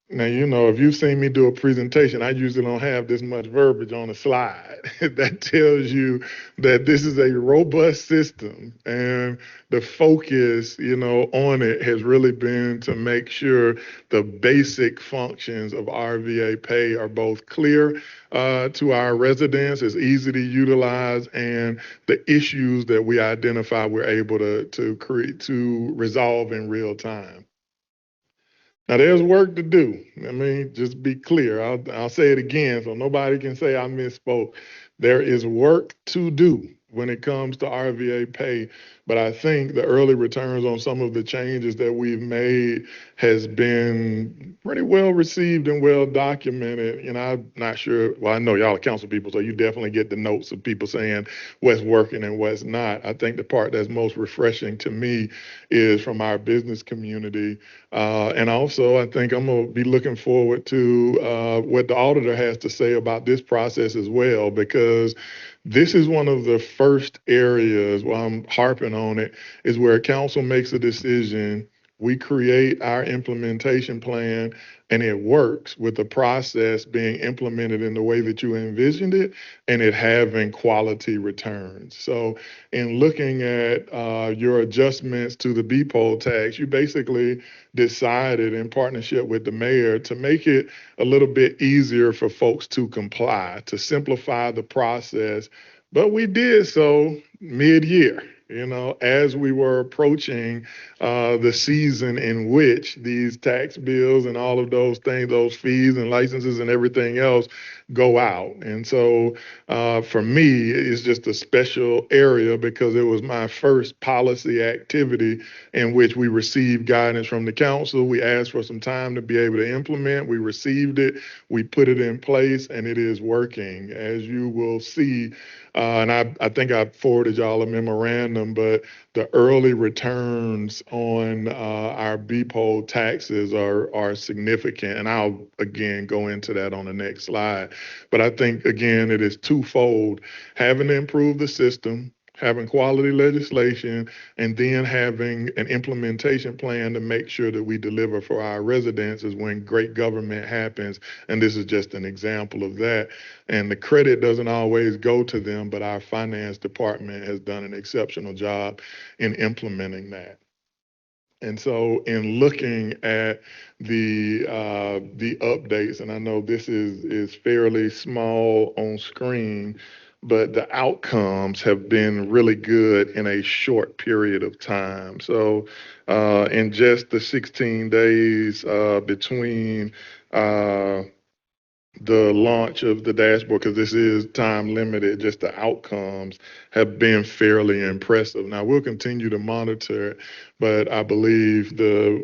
Now, if you've seen me do a presentation, I usually don't have this much verbiage on a slide. That tells you that this is a robust system, and the focus, on it has really been to make sure the basic functions of RVA Pay are both clear to our residents, is easy to utilize, and the issues that we identify, we're able to resolve in real time. Now, there's work to do. I mean, just be clear. I'll say it again so nobody can say I misspoke. There is work to do when it comes to RVA Pay, but I think the early returns on some of the changes that we've made has been pretty well received and well documented. I'm not sure. Well, I know y'all are council people, so you definitely get the notes of people saying what's working and what's not. I think the part that's most refreshing to me is from our business community. And also, I think I'm going to be looking forward to what the auditor has to say about this process as well, because this is one of the first areas where I'm harping on it, is where council makes a decision. We create our implementation plan, and it works with the process being implemented in the way that you envisioned it, and it having quality returns. So in looking at your adjustments to the B-poll tax, you basically decided in partnership with the mayor to make it a little bit easier for folks to comply, to simplify the process. But we did so mid-year, as we were approaching the season in which these tax bills and all of those things, those fees and licenses and everything else go out. And so for me, it's just a special area because it was my first policy activity in which we received guidance from the council. We asked for some time to be able to implement. We received it. We put it in place, and it is working. As you will see, and I think I forwarded y'all a memorandum, but the early returns on our B-poll taxes are significant. And I'll, again, go into that on the next slide. But I think, again, it is twofold: having to improve the system, having quality legislation, and then having an implementation plan to make sure that we deliver for our residents is when great government happens. And this is just an example of that. And the credit doesn't always go to them, but our finance department has done an exceptional job in implementing that. And so in looking at the updates, and I know this is fairly small on screen, but the outcomes have been really good in a short period of time. So in just the 16 days between the launch of the dashboard, because this is time limited, just the outcomes have been fairly impressive. Now, we'll continue to monitor it, but I believe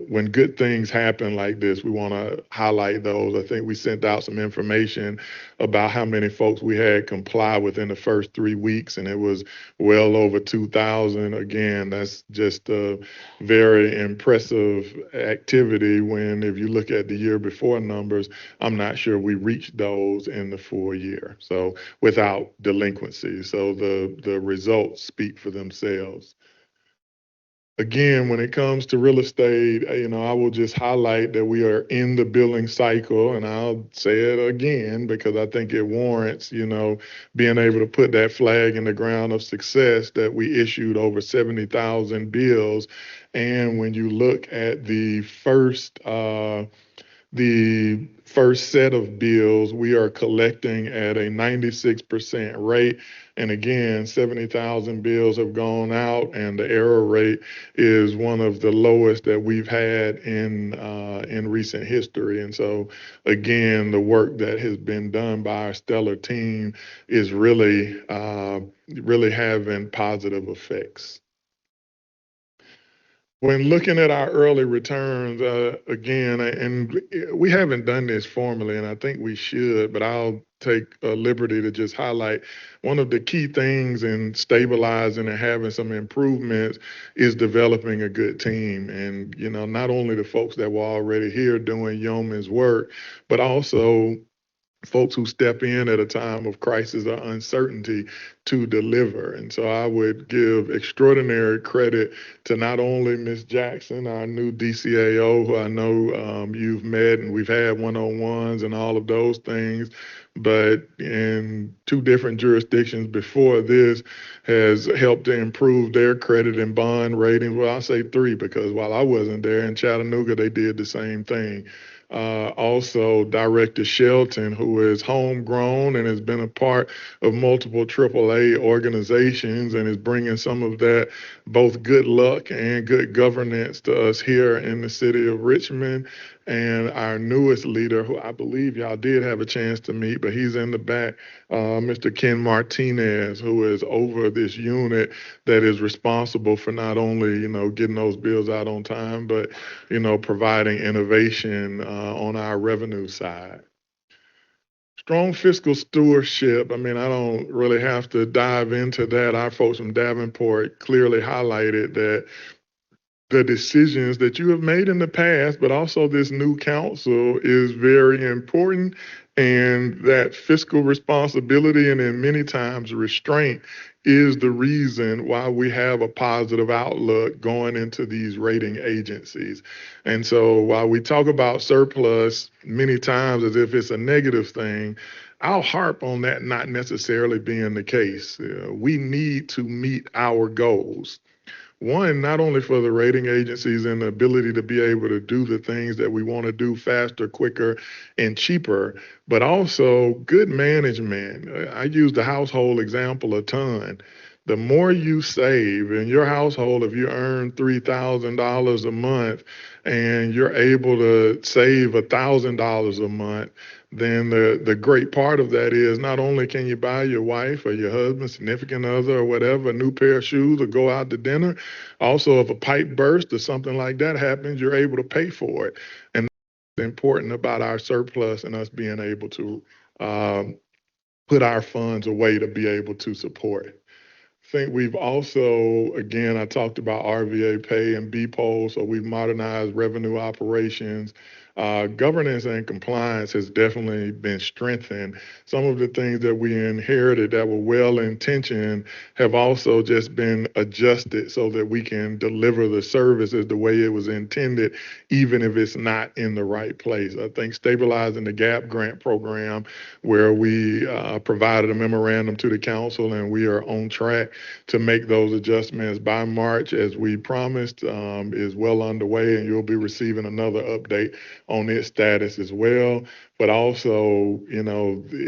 when good things happen like this, we want to highlight those. I think we sent out some information about how many folks we had comply within the first 3 weeks, and it was well over 2,000. Again, that's just a very impressive activity when, if you look at the year before numbers, I'm not sure we reached those in the full year. So without delinquency. So the results speak for themselves. Again, when it comes to real estate, I will just highlight that we are in the billing cycle, and I'll say it again because I think it warrants, being able to put that flag in the ground of success that we issued over 70,000 bills. And when you look at the first set of bills, we are collecting at a 96% rate. And again, 70,000 bills have gone out, and the error rate is one of the lowest that we've had in recent history. And so, again, the work that has been done by our stellar team is really having positive effects. When looking at our early returns, again, and we haven't done this formally, and I think we should, but I'll take a liberty to just highlight one of the key things in stabilizing and having some improvements is developing a good team. And, not only the folks that were already here doing yeoman's work, but also folks who step in at a time of crisis or uncertainty to deliver. And so I would give extraordinary credit to not only Ms. Jackson, our new DCAO, who I know you've met and we've had one-on-ones and all of those things, but in 2 different jurisdictions before this has helped to improve their credit and bond rating. Well, I'll say 3 because while I wasn't there in Chattanooga, they did the same thing. Also, Director Shelton, who is homegrown and has been a part of multiple AAA organizations and is bringing some of that both good luck and good governance to us here in the city of Richmond. And our newest leader, who I believe y'all did have a chance to meet, but he's in the back, Mr. Ken Martinez, who is over this unit that is responsible for not only, getting those bills out on time, but, providing innovation on our revenue side. Strong fiscal stewardship. I mean, I don't really have to dive into that. Our folks from Davenport clearly highlighted that the decisions that you have made in the past, but also this new council is very important. And that fiscal responsibility and then many times restraint is the reason why we have a positive outlook going into these rating agencies. And so while we talk about surplus many times as if it's a negative thing, I'll harp on that not necessarily being the case. We need to meet our goals. One, not only for the rating agencies and the ability to be able to do the things that we want to do faster, quicker, and cheaper, but also good management. I use the household example a ton. The more you save in your household, if you earn $3,000 a month and you're able to save $1,000 a month, then the great part of that is not only can you buy your wife or your husband, significant other, or whatever, a new pair of shoes or go out to dinner. Also, if a pipe bursts or something like that happens, you're able to pay for it. And that's important about our surplus and us being able to put our funds away to be able to support it. I think we've also, again, I talked about RVA pay and BPOL, so we've modernized revenue operations. Governance and compliance has definitely been strengthened. Some of the things that we inherited that were well-intentioned have also just been adjusted so that we can deliver the services the way it was intended, even if it's not in the right place. I think stabilizing the GAP grant program, where we provided a memorandum to the council and we are on track to make those adjustments by March, as we promised, is well underway, and you'll be receiving another update on its status as well. But also,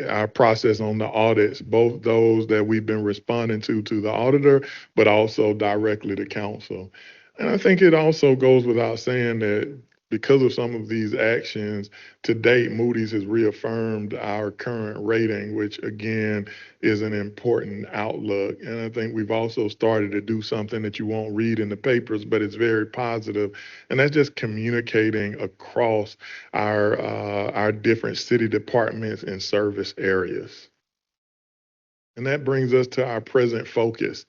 our process on the audits, both those that we've been responding to the auditor, but also directly to council. And I think it also goes without saying that because of some of these actions, to date, Moody's has reaffirmed our current rating, which again is an important outlook. And I think we've also started to do something that you won't read in the papers, but it's very positive. And that's just communicating across our different city departments and service areas. And that brings us to our present focus.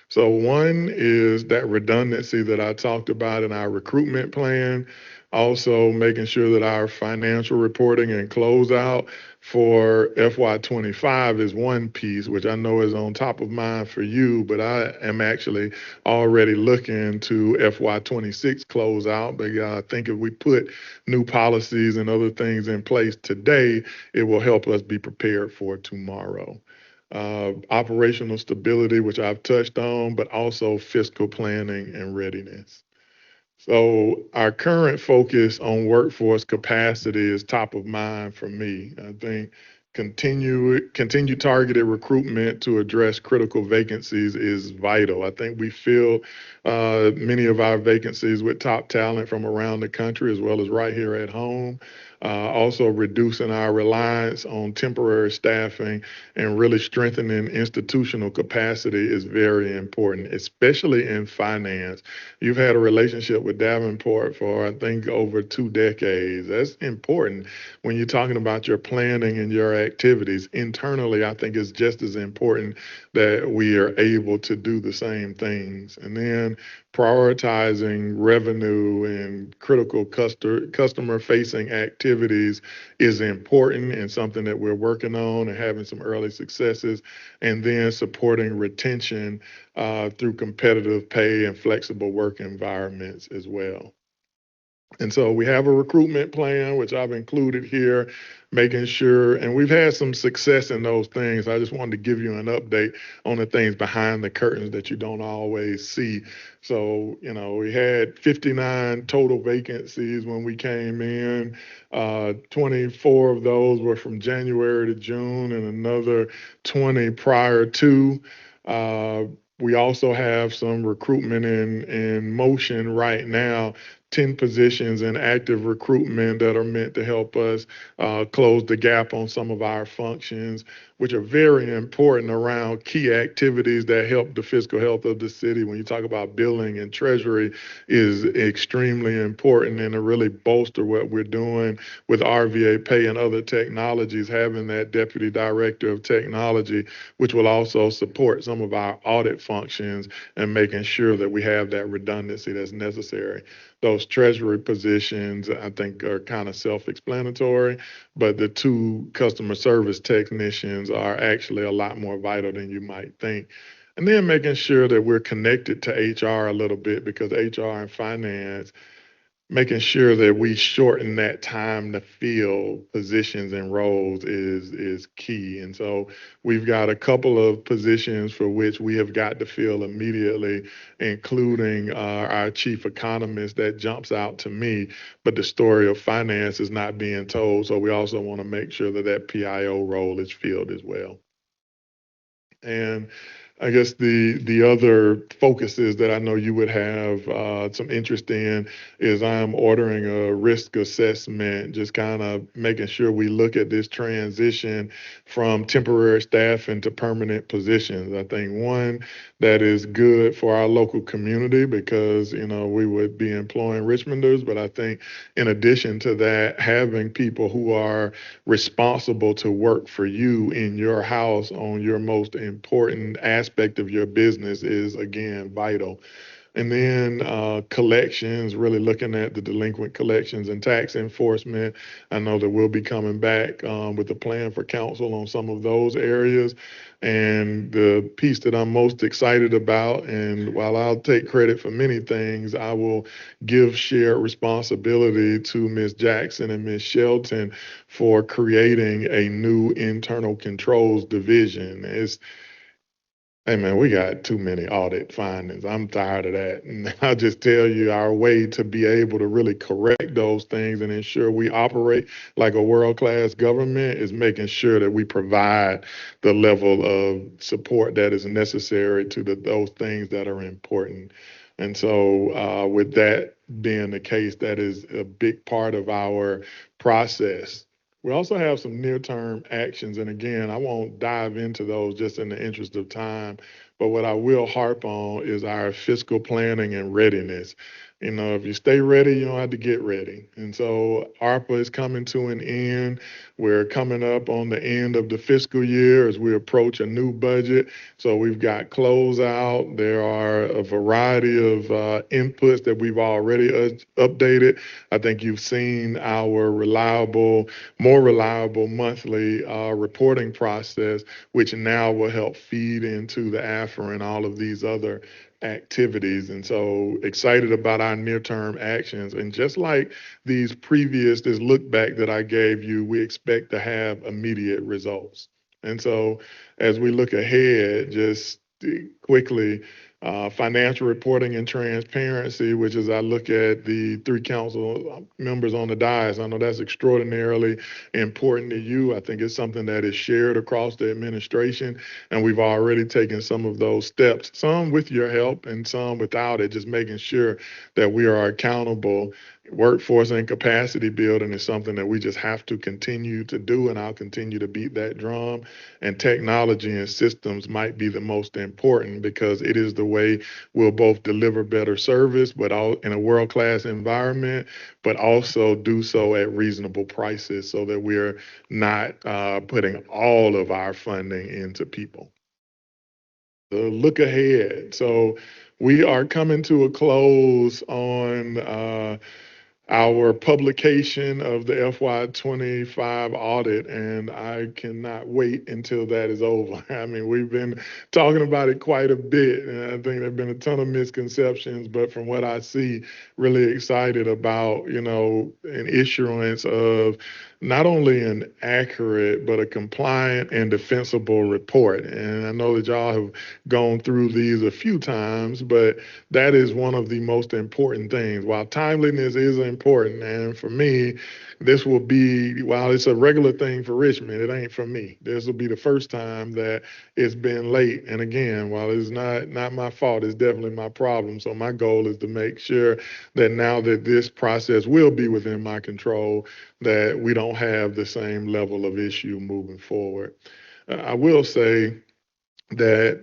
So one is that redundancy that I talked about in our recruitment plan. Also making sure that our financial reporting and closeout for FY25 is one piece, which I know is on top of mind for you, but I am actually already looking to FY26 closeout. But I think if we put new policies and other things in place today, it will help us be prepared for tomorrow. Operational stability, which I've touched on, but also fiscal planning and readiness. So our current focus on workforce capacity is top of mind for me. I think continue targeted recruitment to address critical vacancies is vital. I think we fill many of our vacancies with top talent from around the country as well as right here at home. Also reducing our reliance on temporary staffing and really strengthening institutional capacity is very important, especially in finance. You've had a relationship with Davenport for, I think, over 2 decades. That's important when you're talking about your planning and your activities. Internally, I think it's just as important that we are able to do the same things. And then prioritizing revenue and critical customer-facing activities activities is important and something that we're working on and having some early successes, and then supporting retention through competitive pay and flexible work environments as well. And so we have a recruitment plan, which I've included here, making sure, and we've had some success in those things. I just wanted to give you an update on the things behind the curtains that you don't always see. So, we had 59 total vacancies when we came in. 24 of those were from January to June and another 20 prior to. We also have some recruitment in motion right now, 10 positions in active recruitment that are meant to help us close the gap on some of our functions, which are very important around key activities that help the fiscal health of the city. When you talk about billing and treasury is extremely important, and to really bolster what we're doing with RVA Pay and other technologies, having that deputy director of technology, which will also support some of our audit functions and making sure that we have that redundancy that's necessary. Those treasury positions, I think, are kind of self-explanatory, but the 2 customer service technicians are actually a lot more vital than you might think. And then making sure that we're connected to HR a little bit, because HR and finance, making sure that we shorten that time to fill positions and roles is key. And so we've got a couple of positions for which we have got to fill immediately, including our chief economist. That jumps out to me, but the story of finance is not being told. So we also want to make sure that that PIO role is filled as well. And I guess the other focuses that I know you would have some interest in is I'm ordering a risk assessment, just kind of making sure we look at this transition from temporary staff into permanent positions. I think one that is good for our local community, because we would be employing Richmonders, but I think in addition to that, having people who are responsible to work for you in your house on your most important aspect of your business is, again, vital. And then collections, really looking at the delinquent collections and tax enforcement. I know that we'll be coming back with a plan for council on some of those areas. And the piece that I'm most excited about, and while I'll take credit for many things, I will give shared responsibility to Ms. Jackson and Ms. Shelton for creating a new internal controls division. Hey man, we got too many audit findings. I'm tired of that. And I'll just tell you, our way to be able to really correct those things and ensure we operate like a world-class government is making sure that we provide the level of support that is necessary to those things that are important. And so with that being the case, that is a big part of our process. We also have some near-term actions, and again, I won't dive into those just in the interest of time, but what I will harp on is our fiscal planning and readiness. If you stay ready, you don't have to get ready. And so ARPA is coming to an end. We're coming up on the end of the fiscal year as we approach a new budget. So we've got closeout. There are a variety of inputs that we've already updated. I think you've seen our more reliable monthly reporting process, which now will help feed into the AFR and all of these other activities. And so excited about our near-term actions. And just like this look back that I gave you, we expect to have immediate results. And so as we look ahead, just quickly, financial reporting and transparency, which is I look at the 3 council members on the dais. I know that's extraordinarily important to you. I think it's something that is shared across the administration, and we've already taken some of those steps, some with your help and some without it, just making sure that we are accountable. Workforce and capacity building is something that we just have to continue to do, and I'll continue to beat that drum. And technology and systems might be the most important, because it is the way we'll both deliver better service, but all in a world-class environment, but also do so at reasonable prices so that we're not putting all of our funding into people. The look ahead. So we are coming to a close on our publication of the FY25 audit, and I cannot wait until that is over. I mean, we've been talking about it quite a bit, and I think there have been a ton of misconceptions, but from what I see, really excited about, an issuance of not only an accurate, but a compliant and defensible report. And I know that y'all have gone through these a few times, but that is one of the most important things. While timeliness is important, and for me, this will be, while it's a regular thing for Richmond, it ain't for me. This will be the first time that it's been late. And again, while it's not my fault, it's definitely my problem. So my goal is to make sure that now that this process will be within my control, that we don't have the same level of issue moving forward. I will say that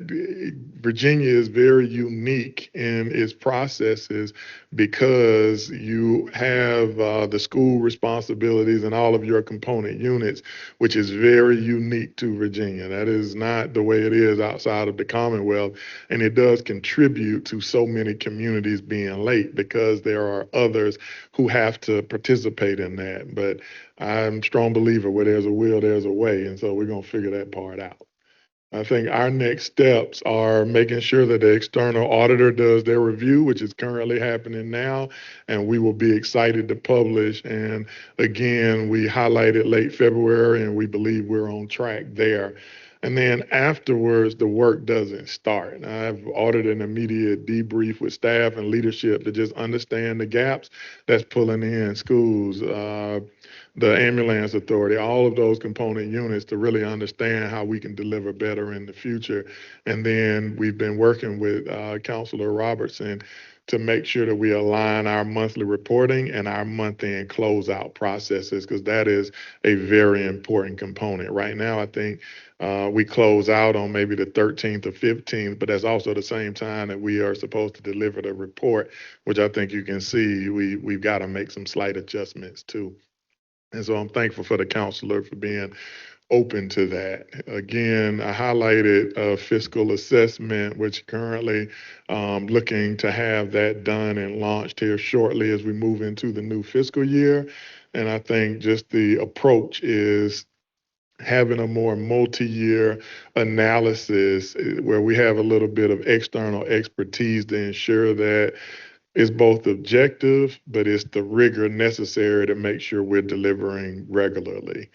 Virginia is very unique in its processes because you have the school responsibilities and all of your component units, which is very unique to Virginia. That is not the way it is outside of the Commonwealth, and it does contribute to so many communities being late because there are others who have to participate in that. But I'm a strong believer where there's a will, there's a way, and so we're going to figure that part out. I think our next steps are making sure that the external auditor does their review, which is currently happening now, and we will be excited to publish. And again, we highlighted late February, and we believe we're on track there. And then afterwards, the work doesn't start. I've ordered an immediate debrief with staff and leadership to just understand the gaps that's pulling in schools, the ambulance authority, all of those component units to really understand how we can deliver better in the future. And then we've been working with Councilor Robertson to make sure that we align our monthly reporting and our month-end closeout processes, because that is a very important component. Right now, I think we close out on maybe the 13th or 15th, but that's also the same time that we are supposed to deliver the report, which I think you can see we've got to make some slight adjustments too. And so I'm thankful for the counselor for being open to that. Again, I highlighted a fiscal assessment, which currently looking to have that done and launched here shortly as we move into the new fiscal year. And I think just the approach is having a more multi-year analysis where we have a little bit of external expertise to ensure that it's both objective, but it's the rigor necessary to make sure we're delivering regularly.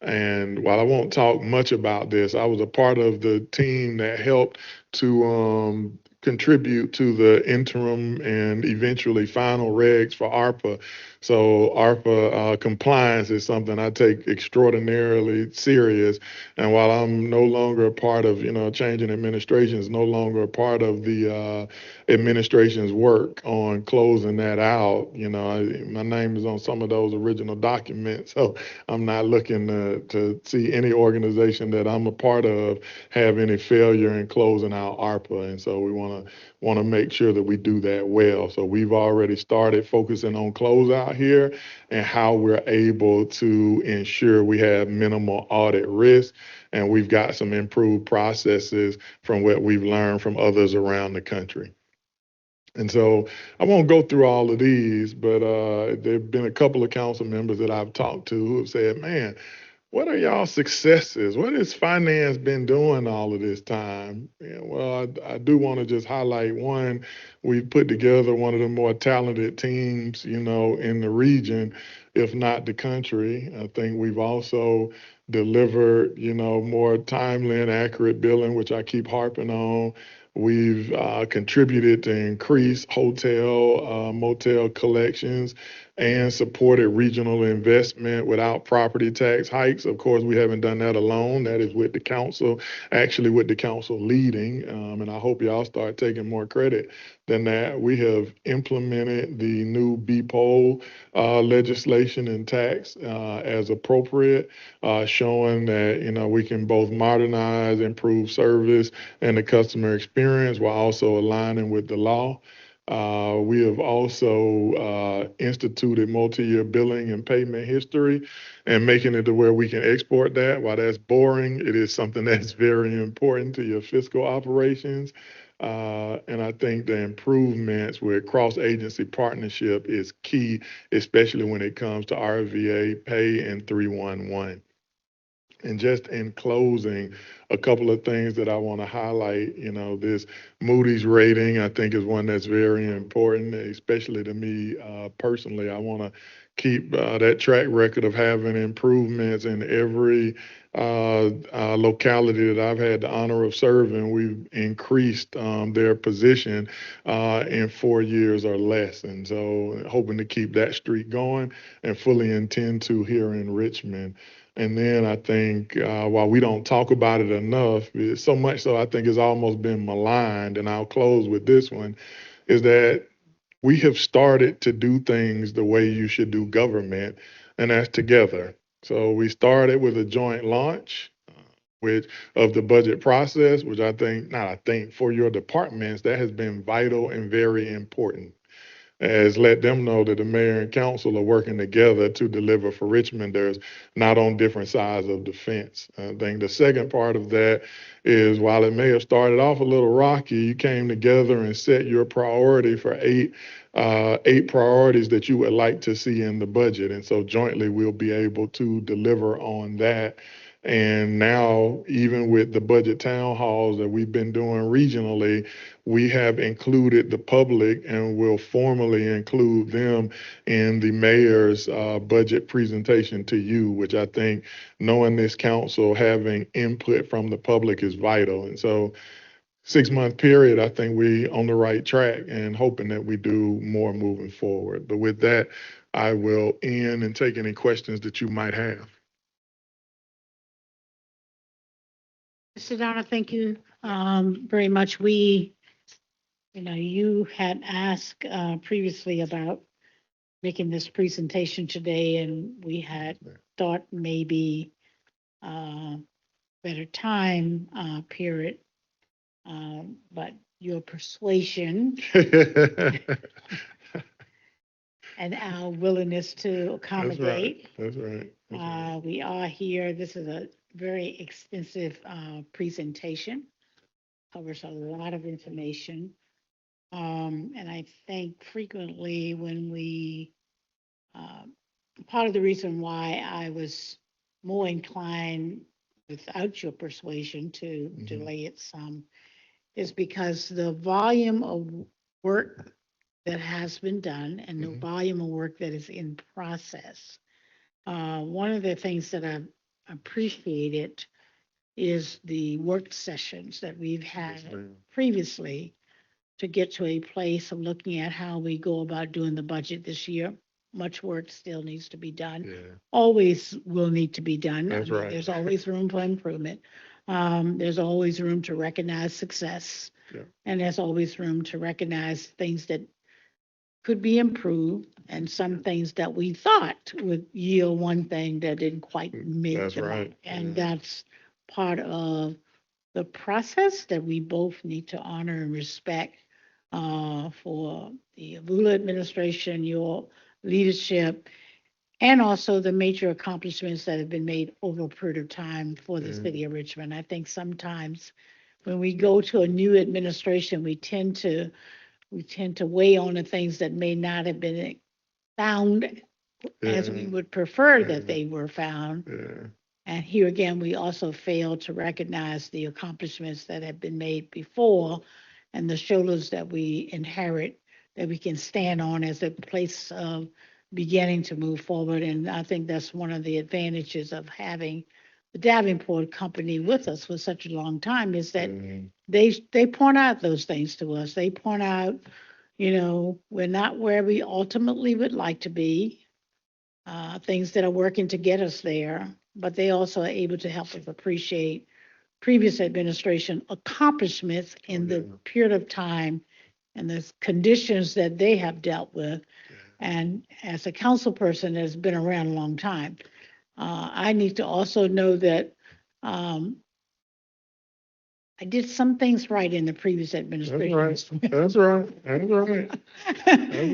And while I won't talk much about this, I was a part of the team that helped to contribute to the interim and eventually final regs for ARPA. So ARPA compliance is something I take extraordinarily serious. And while I'm no longer a part of, changing administrations, no longer a part of the administration's work on closing that out, my name is on some of those original documents. So I'm not looking to see any organization that I'm a part of have any failure in closing out ARPA. And so we want to make sure that we do that well. So we've already started focusing on closeout here and how we're able to ensure we have minimal audit risk. And we've got some improved processes from what we've learned from others around the country. And so I won't go through all of these, but there have been a couple of council members that I've talked to who have said, man, what are y'all successes? What has finance been doing all of this time? Yeah, well, I do want to just highlight one. We've put together one of the more talented teams, in the region, if not the country. I think we've also delivered, more timely and accurate billing, which I keep harping on. We've contributed to increase hotel, motel collections and supported regional investment without property tax hikes. Of course, we haven't done that alone. That is with the council, actually with the council leading. And I hope y'all start taking more credit than that. We have implemented the new BPOL legislation and tax as appropriate, showing that, we can both modernize, improve service and the customer experience while also aligning with the law. We have also instituted multi-year billing and payment history and making it to where we can export that. While that's boring, it is something that's very important to your fiscal operations. And I think the improvements with cross-agency partnership is key, especially when it comes to RVA, pay, and 311. And just in closing, a couple of things that I want to highlight, this Moody's rating, I think is one that's very important, especially to me personally. I want to keep that track record of having improvements in every locality that I've had the honor of serving. We've increased their position in 4 years or less. And so hoping to keep that streak going and fully intend to here in Richmond. And then I think while we don't talk about it enough, so much so I think it's almost been maligned, and I'll close with this one, is that we have started to do things the way you should do government, and that's together. So we started with a joint launch of the budget process, which not I think, for your departments, that has been vital and very important, as let them know that the mayor and council are working together to deliver for Richmonders, not on different sides of the fence. I think the second part of that is, while it may have started off a little rocky, you came together and set your priority for eight priorities that you would like to see in the budget. And so jointly we'll be able to deliver on that. And now, even with the budget town halls that we've been doing regionally, we have included the public and will formally include them in the mayor's budget presentation to you, which I think, knowing this council, having input from the public is vital. And so 6-month period, I think we on the right track and hoping that we do more moving forward. But with that, I will end and take any questions that you might have. Mr. Donna, thank you very much. You had asked previously about making this presentation today, and we had thought maybe better time period, but your persuasion and our willingness to accommodate. That's right. We are here. This is a very extensive presentation, covers a lot of information. And I think frequently when part of the reason why I was more inclined without your persuasion to delay it some is because the volume of work that has been done and the volume of work that is in process. One of the things that I've appreciated is the work sessions that we've had previously to get to a place of looking at how we go about doing the budget this year. Much work still needs to be done. Yeah. Always will need to be done. That's right. There's always room for improvement. There's always room to recognize success. Yeah. And there's always room to recognize things that could be improved and some things that we thought would yield one thing that didn't quite make That's the mark. right. And Yeah. that's part of the process that we both need to honor and respect for the Avula administration, your leadership, and also the major accomplishments that have been made over a period of time for the city of Richmond. I think sometimes when we go to a new administration, we tend to weigh on the things that may not have been found as we would prefer that they were found. Yeah. And here again, we also fail to recognize the accomplishments that have been made before and the shoulders that we inherit that we can stand on as a place of beginning to move forward. And I think that's one of the advantages of having the Davenport Company with us for such a long time is that they point out those things to us. They point out, we're not where we ultimately would like to be, things that are working to get us there, but they also are able to help us appreciate previous administration accomplishments in the period of time and the conditions that they have dealt with. And as a council person that's been around a long time, I need to also know that I did some things right in the previous That's administration. right. That's right. That's right.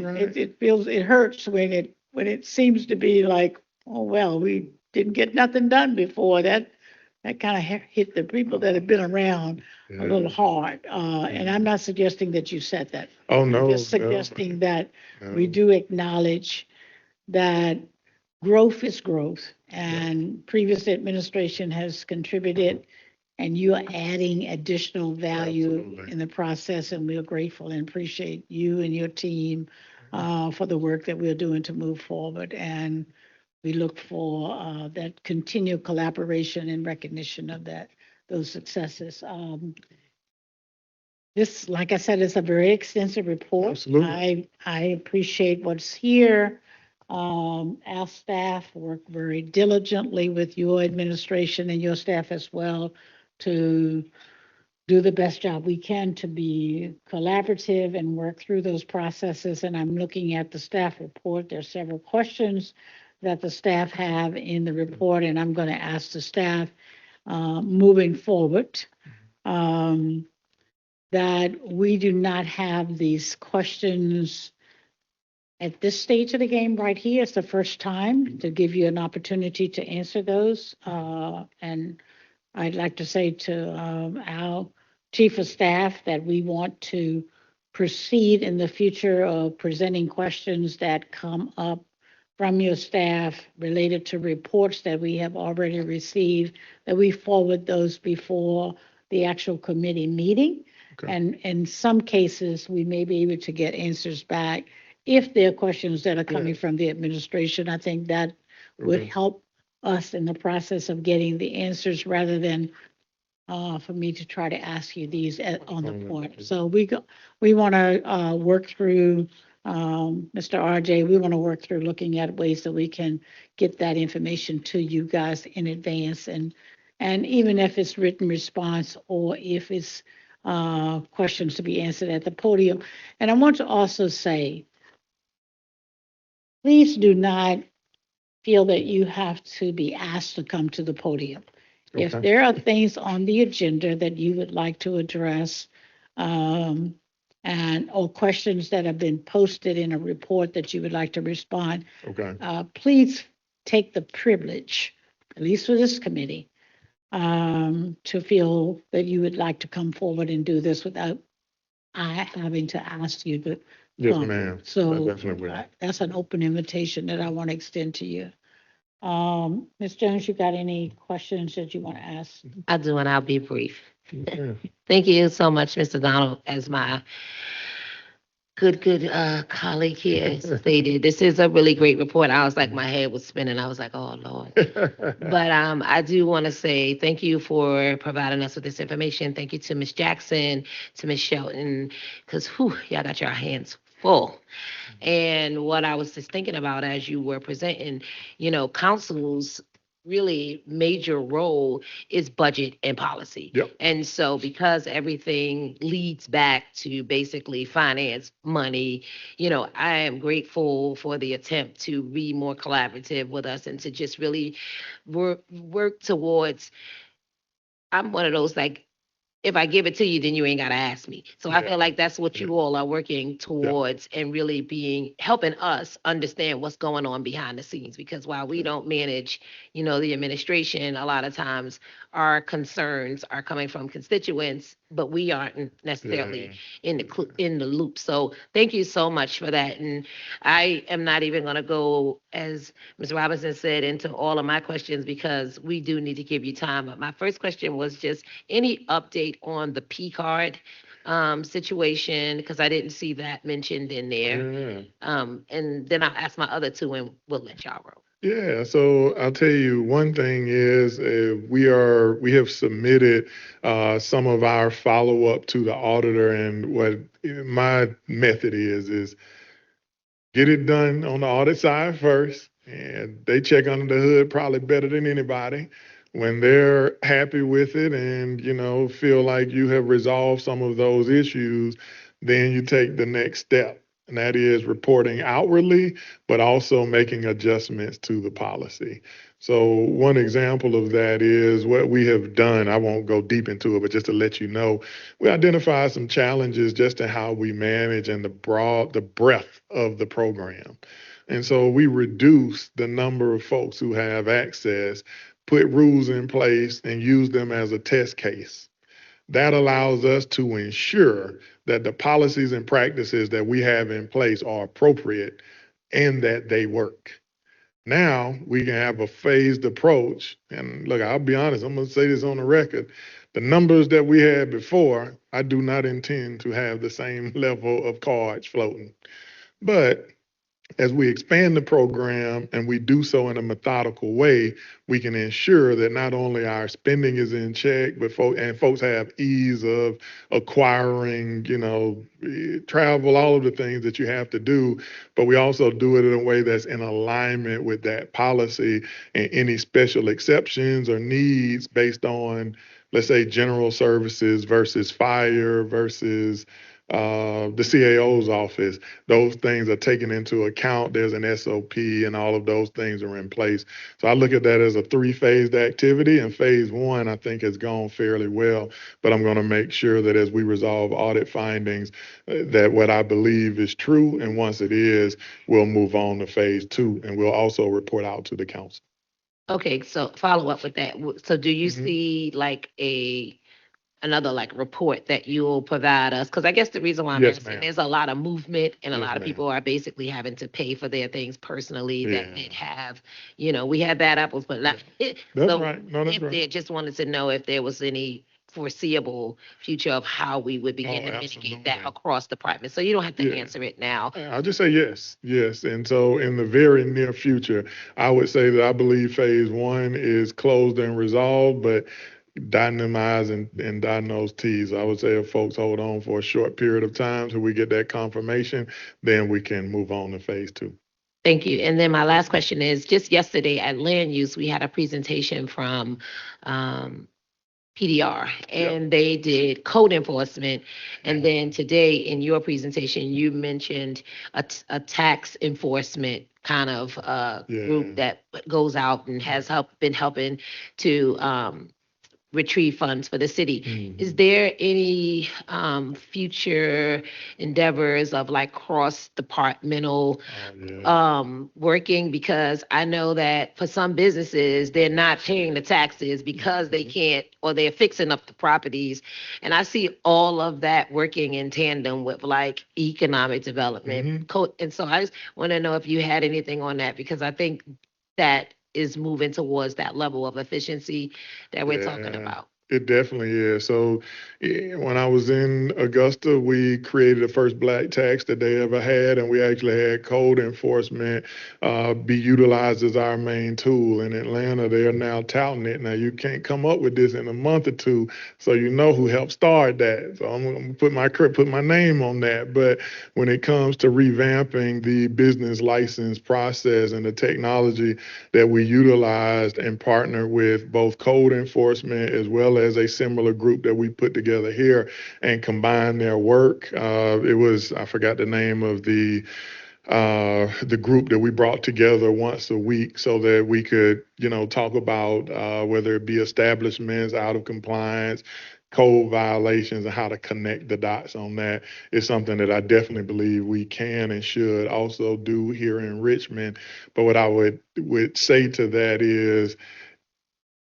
right. It feels, it hurts when it seems to be like, oh, well, we didn't get nothing done before. That kind of hit the people that have been around a little hard. And I'm not suggesting that you said that. Oh, I'm no. just suggesting that we no. do acknowledge that growth is growth, and previous administration has contributed, and you are adding additional value Absolutely. in the process, and we are grateful and appreciate you and your team for the work that we're doing to move forward. And we look for that continued collaboration and recognition of those successes. This, like I said, is a very extensive report. Absolutely. I appreciate what's here. Our staff work very diligently with your administration and your staff as well to do the best job we can to be collaborative and work through those processes. And I'm looking at the staff report. There are several questions that the staff have in the report, and I'm going to ask the staff moving forward. That we do not have these questions at this stage of the game right here. It's the first time to give you an opportunity to answer those. And I'd like to say to our chief of staff that we want to proceed in the future of presenting questions that come up from your staff related to reports that we have already received, that we forward those before the actual committee meeting. Okay. And in some cases, we may be able to get answers back. If there are questions that are coming from the administration, I think that would help us in the process of getting the answers rather than for me to try to ask you these on the point. So we want to work through, Mr. RJ, we want to work through looking at ways that we can get that information to you guys in advance. And even if it's written response or if it's questions to be answered at the podium. And I want to also say, please do not feel that you have to be asked to come to the podium. If there are things on the agenda that you would like to address, or questions that have been posted in a report that you would like to respond, please take the privilege, at least for this committee, to feel that you would like to come forward and do this without I having to ask you to Yes, come. ma'am. I So definitely will. that's an open invitation that I want to extend to you. Ms. Jones, you got any questions that you want to ask? I do, and I'll be brief. Okay. Thank you so much, Mr. Donald, as my good colleague here stated. This is a really great report. I was like, my head was spinning. I was like, oh, Lord. But I do want to say thank you for providing us with this information. Thank you to Ms. Jackson, to Ms. Shelton, because y'all got your hands full. And what I was just thinking about as you were presenting, council's really major role is budget and policy. Yep. And so because everything leads back to basically finance, money, I am grateful for the attempt to be more collaborative with us and to just really work towards, I'm one of those, like, if I give it to you, then you ain't got to ask me. So I feel like that's what you all are working towards and really helping us understand what's going on behind the scenes. Because while we don't manage, the administration, a lot of times our concerns are coming from constituents, but we aren't necessarily in the loop. So thank you so much for that. And I am not even going to go, as Ms. Robinson said, into all of my questions because we do need to give you time. But my first question was just any update on the P card situation, because I didn't see that mentioned in there. And then I'll ask my other two and we'll let y'all roll. Yeah, so I'll tell you one thing is we have submitted some of our follow-up to the auditor, and what my method is get it done on the audit side first, and they check under the hood probably better than anybody. When they're happy with it and feel like you have resolved some of those issues, then you take the next step. and that is reporting outwardly, but also making adjustments to the policy. So one example of that is what we have done. I won't go deep into it, but just to let you know, we identified some challenges just in how we manage and the breadth of the program. And so we reduced the number of folks who have access, put rules in place, and use them as a test case. That allows us to ensure that the policies and practices that we have in place are appropriate and that they work. Now we can have a phased approach. And look, I'll be honest, I'm going to say this on the record. The numbers that we had before, I do not intend to have the same level of cards floating. But as we expand the program and we do so in a methodical way, we can ensure that not only our spending is in check, but folks have ease of acquiring, travel, all of the things that you have to do. But we also do it in a way that's in alignment with that policy, and any special exceptions or needs based on, let's say, general services versus fire versus the CAO's office. Those things are taken into account. There's an SOP and all of those things are in place. So I look at that as a three-phased activity, and phase one, I think, has gone fairly well. But I'm going to make sure that as we resolve audit findings, that what I believe is true, and once it is, we'll move on to phase two, and we'll also report out to the council. Okay, so follow up with that. So do you Mhm. see like another like report that you'll provide us? Because I guess the reason why I'm Yes, asking, ma'am. there's a lot of movement and a Yes, lot of ma'am. people are basically having to pay for their things personally that Yeah. did have, we had bad apples, but not. That's So right. No, that's if right. they just wanted to know if there was any foreseeable future of how we would begin to mitigate that Absolutely. across departments. So you don't have to Yeah. answer it now. I'll just say yes, yes. And so in the very near future, I would say that I believe phase one is closed and resolved, but dotting them I's and dotting those T's. I would say if folks hold on for a short period of time till we get that confirmation, then we can move on to phase two. Thank you. And then my last question is, just yesterday at land use, we had a presentation from PDR, and they did code enforcement. And then today in your presentation, you mentioned a tax enforcement kind of Yeah. group that goes out and has been helping to retrieve funds for the city. Is there any future endeavors of like cross-departmental Oh, yeah. working? Because I know that for some businesses, they're not paying the taxes because they can't, or they're fixing up the properties. And I see all of that working in tandem with like economic development code. And so I just want to know if you had anything on that, because I think that is moving towards that level of efficiency that we're talking Yeah. about. It definitely is. So when I was in Augusta, we created the first black tax that they ever had, and we actually had code enforcement be utilized as our main tool. In Atlanta, they are now touting it. Now, you can't come up with this in a month or two, so you know who helped start that. So I'm going to put my name on that. But when it comes to revamping the business license process and the technology that we utilized and partnered with both code enforcement as well as a similar group that we put together here and combine their work. I forgot the name of the group that we brought together once a week so that we could, talk about whether it be establishments out of compliance, code violations, and how to connect the dots on that is something that I definitely believe we can and should also do here in Richmond. But what I would say to that is,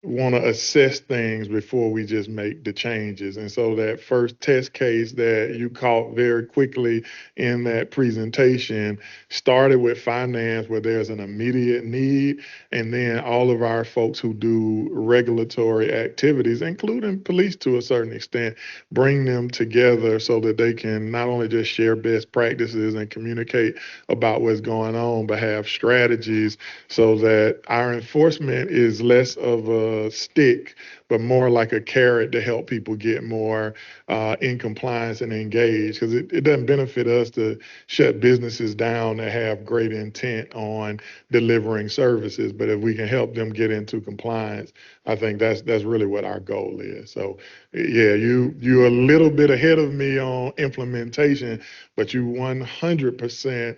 want to assess things before we just make the changes. And so that first test case that you caught very quickly in that presentation started with finance, where there's an immediate need, and then all of our folks who do regulatory activities, including police to a certain extent, bring them together so that they can not only just share best practices and communicate about what's going on, but have strategies so that our enforcement is less of a a stick, but more like a carrot to help people get more in compliance and engaged. Because it doesn't benefit us to shut businesses down that have great intent on delivering services. But if we can help them get into compliance, I think that's really what our goal is. So yeah, you're a little bit ahead of me on implementation, but you 100%,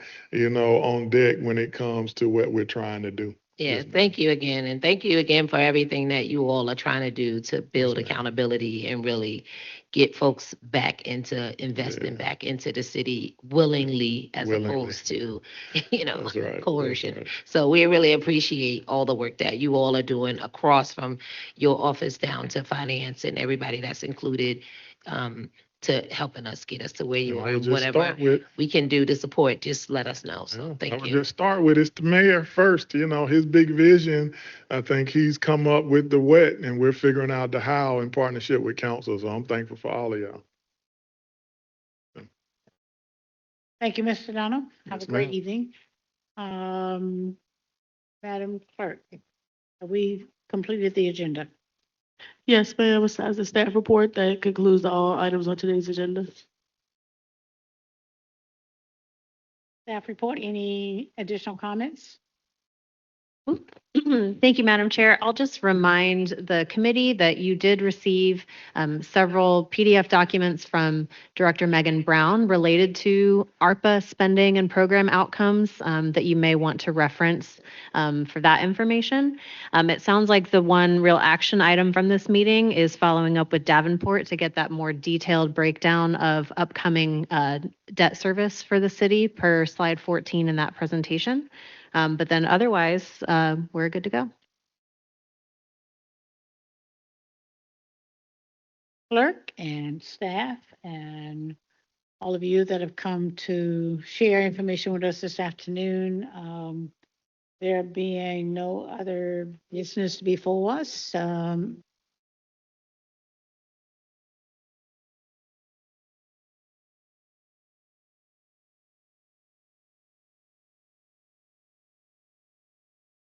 on deck when it comes to what we're trying to do. Yeah, Yes, ma'am. thank you again. And thank you again for everything that you all are trying to do to build ma'am. accountability and really get folks back into investing back into the city willingly as Willingly. opposed to, That's right. coercion. That's right. So we really appreciate all the work that you all are doing across from your office down to finance and everybody that's included to helping us get us to where you And are. I would And just whatever start with, we can do to support, just let us know. So I thank would you. just start with it's the mayor first. His big vision. I think he's come up with the what, and we're figuring out the how in partnership with council. So I'm thankful for all of y'all. Thank you, Mr. Donald. Have Yes, a great ma'am. evening. Madam Clerk, have we completed the agenda? Yes, ma'am. Besides the staff report, that concludes all items on today's agenda. Staff report, any additional comments? Thank you, Madam Chair. I'll just remind the committee that you did receive several PDF documents from Director Megan Brown related to ARPA spending and program outcomes that you may want to reference for that information. It sounds like the one real action item from this meeting is following up with Davenport to get that more detailed breakdown of upcoming debt service for the city per slide 14 in that presentation. But then otherwise, we're good to go. Clerk and staff and all of you that have come to share information with us this afternoon. There being no other business before us,